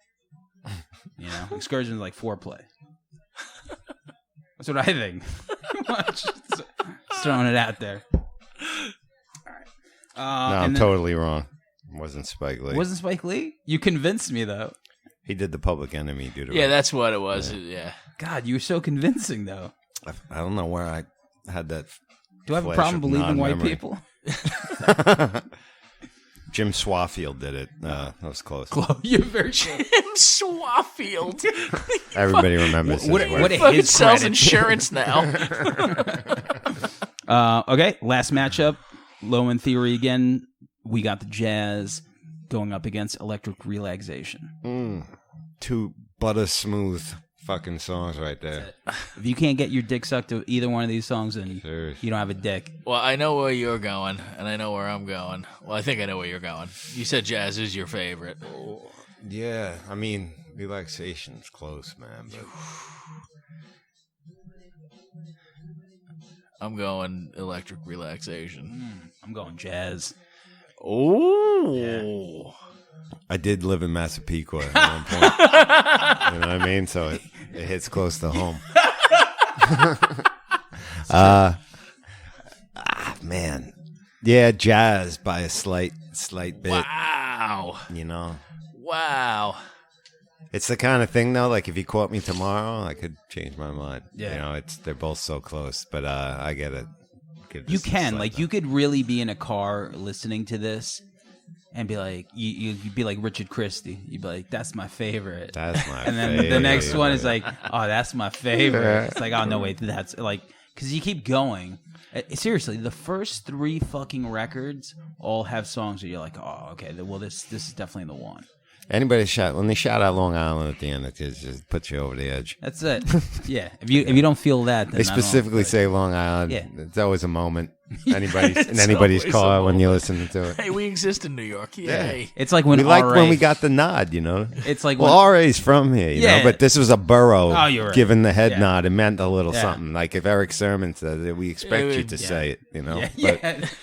You know, Excursion is like foreplay. That's what I think. Just throwing it out there. All right. No, I'm totally wrong. It wasn't Spike Lee. Wasn't Spike Lee? You convinced me though. He did the Public Enemy. Dude. Yeah, that's what it was. Yeah. God, you were so convincing though. I don't know where I had that. Do I have a flash problem of believing white non-memory. people? Jim Swafield did it. That was close. You're very Jim Swafield. Everybody remembers his What work. a Fucking his sells credit. insurance now. Okay, last matchup. Low End Theory again. We got the Jazz going up against Electric Relaxation. 2 butter smooth fucking songs right there. If you can't get your dick sucked to either one of these songs, then Serious. you don't have a dick. Well, I know where you're going, and I know where I'm going. Well, I think I know where you're going. You said Jazz is your favorite. Yeah, I mean, relaxation's close, man. But I'm going Electric Relaxation. I'm going Jazz. Oh. I did live in Massapequa at one point. You know what I mean? So it hits close to home. Man. Yeah, jazz by a slight bit. Wow. You know. Wow. It's the kind of thing, though, like if you caught me tomorrow, I could change my mind. Yeah. You know, they're both so close, but I get it. You can. Like, you could really be in a car listening to this and be like, you'd be like Richard Christie. You'd be like, that's my favorite. That's my and then favorite. the next one is like, oh, that's my favorite. It's like, oh, no, wait, that's like, because you keep going. Seriously, the first 3 fucking records all have songs that you're like, oh, okay, well, this is definitely the one. When they shout out Long Island at the end, it just puts you over the edge. That's it. Yeah. If you don't feel that, then They specifically say Long Island. Yeah. It's always a moment. In anybody's car when you're listening to it. Hey, we exist in New York. Yay. It's like when We like when we got the nod, you know. It's like well, RA's from here, you know, but this was a borough right. giving the head Yeah. nod. It meant a little Yeah. something. Like if Eric Sermon says it, we expect you to say it, you know. Yeah. But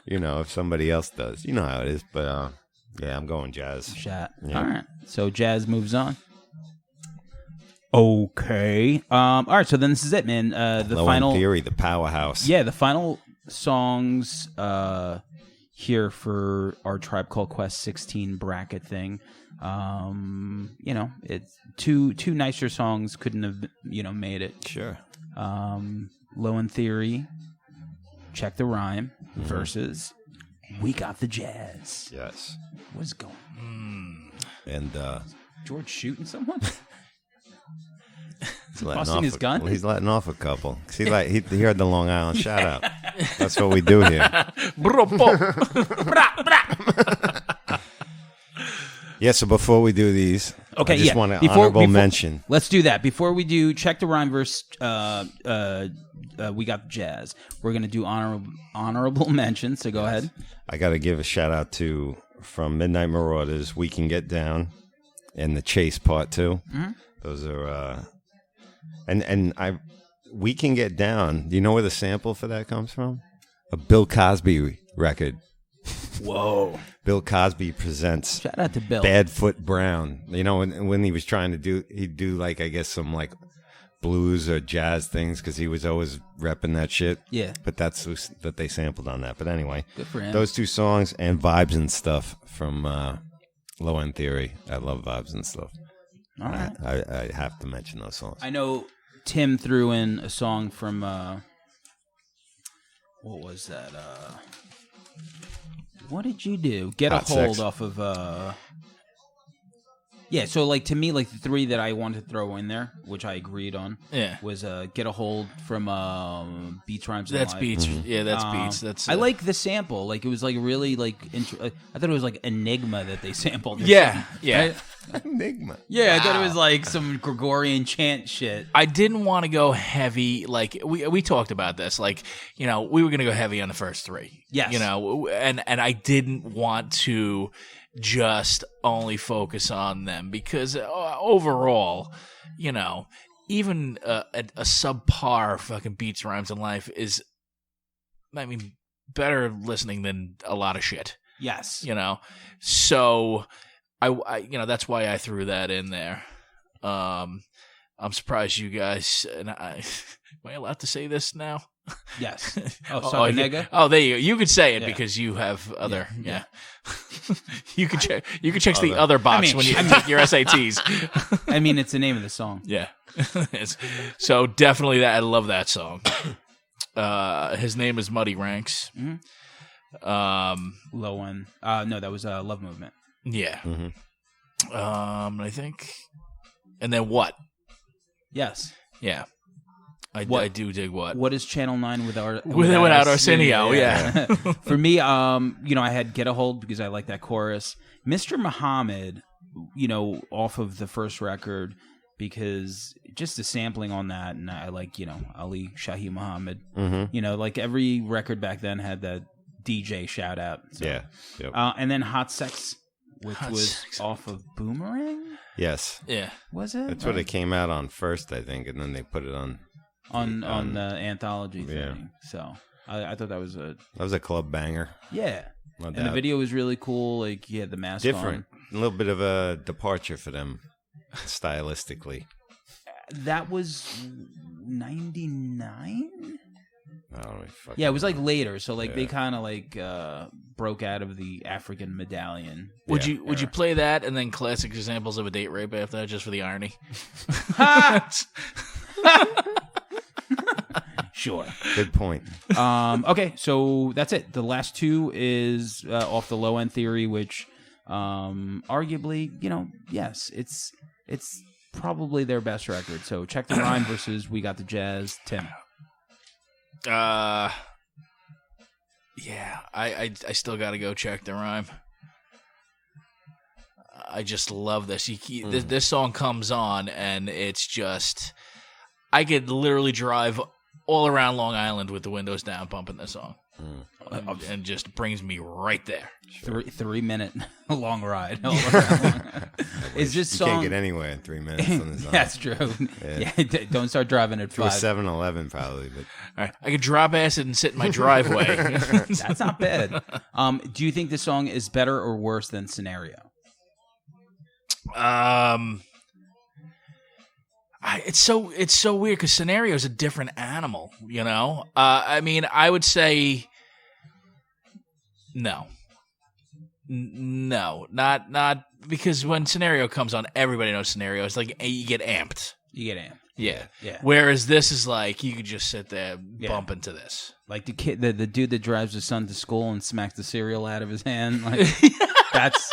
you know, if somebody else does, you know how it is. But yeah, I'm going jazz. Shot. Yeah. All right. So jazz moves on. Okay. All right. So then this is it, man. The Low final End Theory, the powerhouse. Yeah, the final songs here for our Tribe Called Quest 16 bracket thing. You know, it's two nicer songs couldn't have made it. Sure. Low End Theory, Check the Rhyme versus We Got the Jazz. Yes. What's going on? And George shooting someone? he's letting busting off his gun? He's letting off a couple. He heard the Long Island shout out. That's what we do here. Yeah, so before we do these, Okay, I just yeah. want to Before- mention. Let's do that. Before we do Check the Rhyme versus We Got the Jazz, we're going to do honorable mentions, so go ahead. I got to give a shout out to from Midnight Marauders, We Can Get Down, and The Chase Part 2. Mm-hmm. Those are We Can Get Down. Do you know where the sample for that comes from? A Bill Cosby record. Whoa. Bill Cosby presents Shout out to Bill. Badfoot Brown. You know, when he was trying to he'd do like, I guess, some like blues or jazz things because he was always repping that shit. Yeah. But that's that they sampled on that. But anyway, Good for him. those 2 songs and Vibes and Stuff from Low End Theory. I love Vibes and Stuff. All right. I have to mention those songs. I know Tim threw in a song from, what was that? What did you do? Get Hot a Hold Sex. off of... Yeah, so like to me, like the 3 that I wanted to throw in there, which I agreed on, was Get a Hold from Beats, Rhymes, and That's Live. Beats. Yeah, that's Beats. That's I like the sample. Like it was like really like I thought it was like Enigma that they sampled. or Yeah, something, yeah. right? Enigma. Yeah, I thought it was like some Gregorian chant shit. I didn't want to go heavy. Like we talked about this. Like, you know, we were going to go heavy on the first 3. Yes. You know, and I didn't want to just only focus on them because overall, you know, even a subpar fucking Beats, Rhymes, and Life is, I mean, better listening than a lot of shit. Yes. You know, so I you know, that's why I threw that in there. I'm surprised you guys and am I allowed to say this now? Yes. Oh, sorry, nigga. Oh, there you go. You could say it Yeah. because you have other. Yeah. You could check. You could check the other box when you take your SATs. I mean, it's the name of the song. Yeah. So definitely that. I love that song. His name is Muddy Ranks. Low End. No, that was Love Movement. Yeah. Mm-hmm. I think. And then what? Yes. Yeah. I do dig what. What is Channel 9 without Arsenio? Yeah. For me, you know, I had Get a Hold because I like that chorus. Mr. Muhammad, you know, off of the first record because just the sampling on that, and I like, you know, Ali Shahi Muhammad. Mm-hmm. You know, like every record back then had that DJ shout out. So. Yeah. Yep. And then Hot Sex, which Hot was Sex. off of Boomerang. Yes. Yeah. Was it? That's what it came out on first, I think, and then they put it on on the anthology thing. Yeah. So I thought that was That was a club banger. yeah. No And the doubt. video was really cool. Like he had the mask Different. on. A little bit of a departure for them stylistically. That was 99. Yeah, it was like later, so like they kind of like broke out of the African medallion. Would you play that and then classic examples of a date rape after that, just for the irony? Sure. Good point. Okay, so that's it. The last two is off the low end theory, which arguably, yes, it's probably their best record. So Check the Rhyme versus We Got the Jazz. Tim. Yeah, I still got to go Check the Rhyme. I just love this. This song comes on, and it's just, I could literally drive all around Long Island with the windows down, pumping this song, and just brings me right there. 3-minute long ride. Is this you song? Can't get anywhere in 3 minutes on this song. That's true. Yeah, don't start driving at to a 5. 7-Eleven probably, but all right, I could drop acid and sit in my driveway. That's not bad. Do you think this song is better or worse than Scenario? It's so weird because Scenario is a different animal. I mean, I would say no. No, not because when Scenario comes on, everybody knows Scenario. It's like you get amped. Yeah. Whereas this is like you could just sit there bump into this. Like the kid, the dude that drives his son to school and smacks the cereal out of his hand. Like that's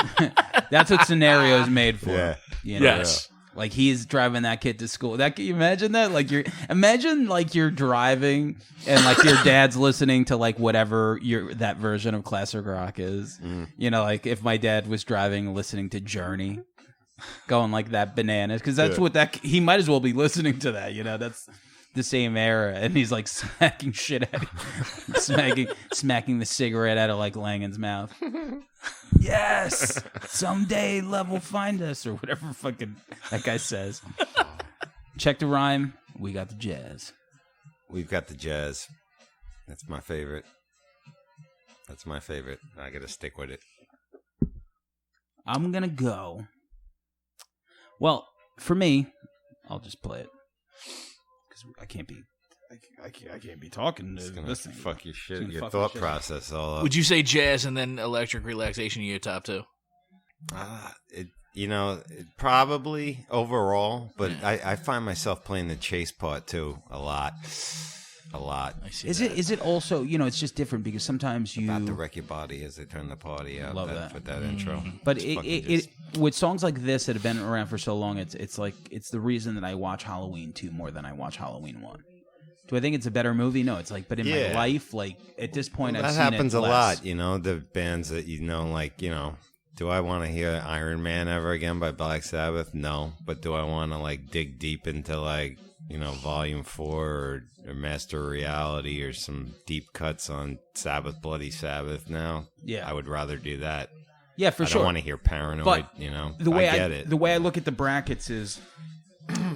what Scenario is made for. Yeah. Yes. Like he's driving that kid to school. Can you imagine that? Like imagine you're driving and like your dad's listening to like whatever that version of classic rock is. Like if my dad was driving listening to Journey, going like that bananas, because that's what he might as well be listening to that. That's the same era, and he's like smacking shit out, smacking the cigarette out of like Langan's mouth. Yes, someday love will find us, or whatever fucking that guy says. Check the Rhyme. We got the jazz. We've got the jazz. That's my favorite. I got to stick with it. I'm gonna go. Well, for me, I'll just play it because I can't be talking to this thing. Fuck your shit, your thought process all up. Would you say jazz and then electric relaxation in your top two? It probably overall, but I find myself playing the chase part too a lot. I see. Is it also, it's just different because sometimes you about to wreck your body as they turn the party out. Love that. With that intro. But with songs like this that have been around for so long, it's like it's the reason that I watch Halloween 2 more than I watch Halloween 1. Do I think it's a better movie? No, it's like, but in my life, like at this point, I've seen it that happens a less. lot. The bands that do I want to hear Iron Man ever again by Black Sabbath? No, but do I want to like dig deep into like Volume 4 or Master of Reality or some deep cuts on Sabbath, Bloody Sabbath? Now, I would rather do that. Yeah, for I sure. don't want to hear Paranoid. But the way I get it. The way I look at the brackets is,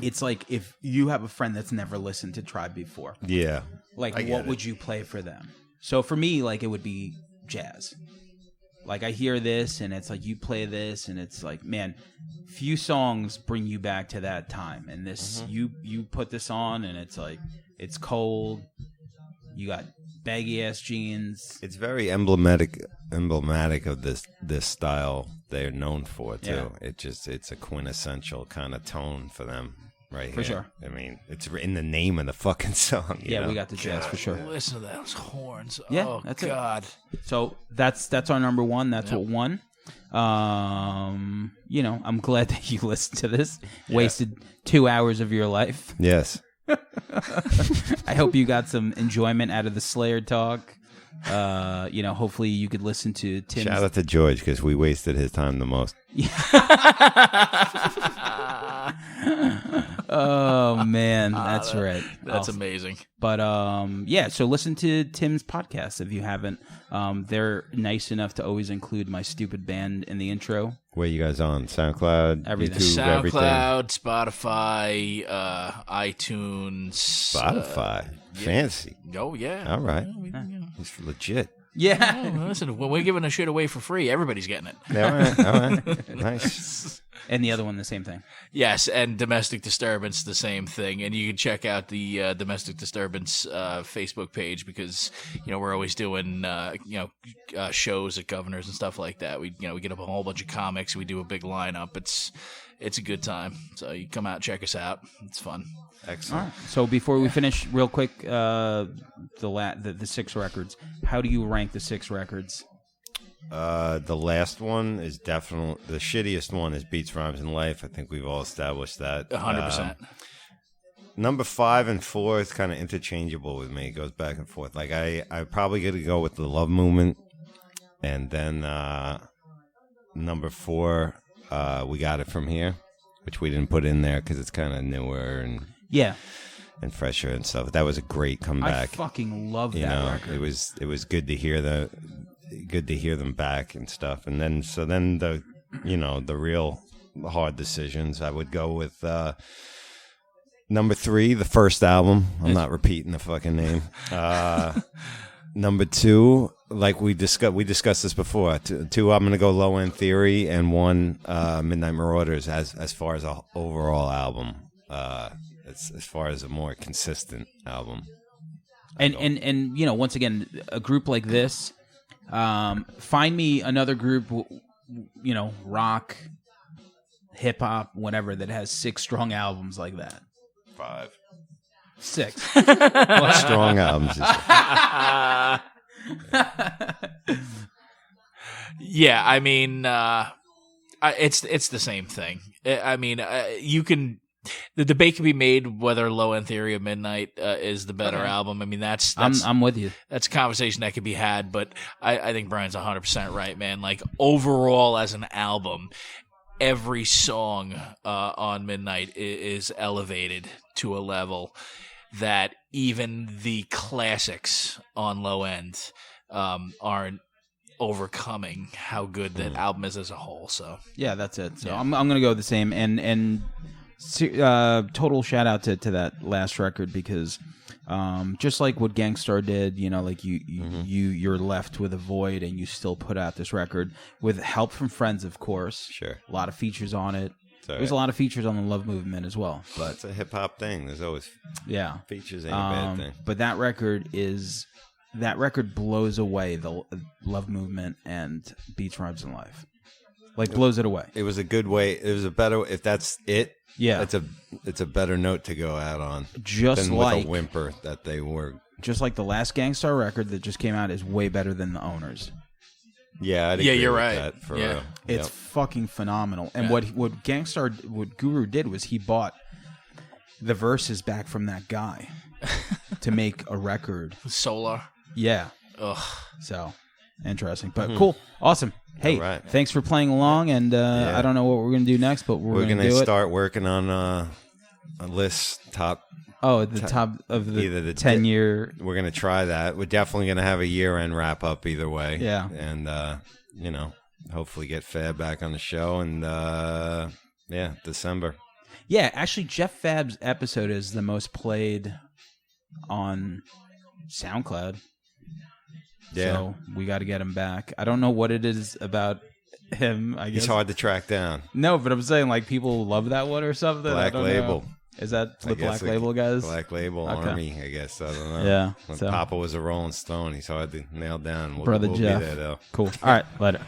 it's like if you have a friend that's never listened to Tribe before. Yeah. Like, what would you play for them? So for me, like, it would be jazz. Like, I hear this, and it's like, you play this, and it's like, man, few songs bring you back to that time. And this, you put this on, and it's like, it's cold. You got baggy-ass jeans. It's very emblematic of this style they're known for, too. Yeah. It's a quintessential kind of tone for them. Right for here. Sure. I mean, it's in the name of the fucking song. You know? We got the jazz for sure. Listen to those horns. Yeah, oh, that's God. It. So that's our number one. That's what won. I'm glad that you listened to this. Yeah. Wasted 2 hours of your life. Yes. I hope you got some enjoyment out of the Slayer talk. Hopefully you could listen to Tim's. Shout out to George because we wasted his time the most. Oh man, that's right. That's amazing. But so listen to Tim's podcast if you haven't. They're nice enough to always include my stupid band in the intro. Where you guys on? SoundCloud, everything. YouTube, SoundCloud, Spotify, iTunes. Spotify, fancy. Oh yeah. All right, it's legit. Yeah. Listen, when we're giving a shit away for free, everybody's getting it. All right. Nice. And the other one, the same thing. Yes, and Domestic Disturbance, the same thing. And you can check out the Domestic Disturbance Facebook page because we're always doing shows at Governors and stuff like that. We get up a whole bunch of comics. We do a big lineup. It's a good time. So you come out, check us out. It's fun. Excellent. All right. So before we finish, real quick, the 6 records. How do you rank the 6 records? The last one is definitely the shittiest one is Beats, Rhymes, and Life. I think we've all established that. 100%. Number 5 and 4 is kind of interchangeable with me. It goes back and forth. Like I probably got to go with the Love Movement, and then number 4, We Got It From Here, which we didn't put in there because it's kind of newer and fresher and stuff. That was a great comeback. I fucking love that record. It was good to hear them back and stuff. And then the the real hard decisions, I would go with number 3, the first album. I'm not repeating the fucking name. Number 2, like we discussed this before. 2, I'm gonna go Low End Theory, and 1, Midnight Marauders. As far as an overall album, as far as a more consistent album. And once again, a group like this. Find me another group, rock, hip hop, whatever, that has 6 strong albums like that. 5. 6. Strong albums. Yeah, I mean, it's the same thing. I mean, you can. The debate can be made whether Low End Theory of Midnight is the better album. I mean, that's I'm with you. That's a conversation that could be had, but I think Brian's 100% right, man. Like, overall, as an album, every song on Midnight is elevated to a level that even the classics on Low End aren't overcoming how good that album is as a whole. So yeah, that's it. So I'm gonna go the same and. Total shout out to that last record because just like what Gangstar did, like you're left with a void and you still put out this record with help from friends, of course. Sure. A lot of features on it. Right. There's a lot of features on the Love Movement as well. But it's a hip hop thing. There's always features ain't a bad thing. But that record blows away the Love Movement and Beats, Rhymes, and Life. Like blows it away. It was a good way. It was a better. If that's it, it's a better note to go out on. Just than like with a whimper that they were. Just like the last Gangstar record that just came out is way better than the Owners. Yeah, I'd agree you're with right. That for yeah. real. It's fucking phenomenal. And what Guru did was he bought the verses back from that guy to make a record. Solar. Yeah. Ugh. So interesting, but cool, awesome. Hey, right. Thanks for playing along, and I don't know what we're gonna do next, but we're gonna start working on a list top. Oh, at the top of the either the 10-year. We're gonna try that. We're definitely gonna have a year-end wrap up either way. Yeah, and hopefully get Fab back on the show, and December. Yeah, actually, Jeff Fab's episode is the most played on SoundCloud. Yeah. So we got to get him back. I don't know what it is about him. I guess he's hard to track down. No, but I'm saying like people love that one or something. Black Label. Know. Is that the Black Label guys? Black Label Army, I guess. I don't know. Yeah. When Papa was a Rolling Stone, he's hard to nail down. Brother we'll Jeff. Be there, though. Cool. All right. Later.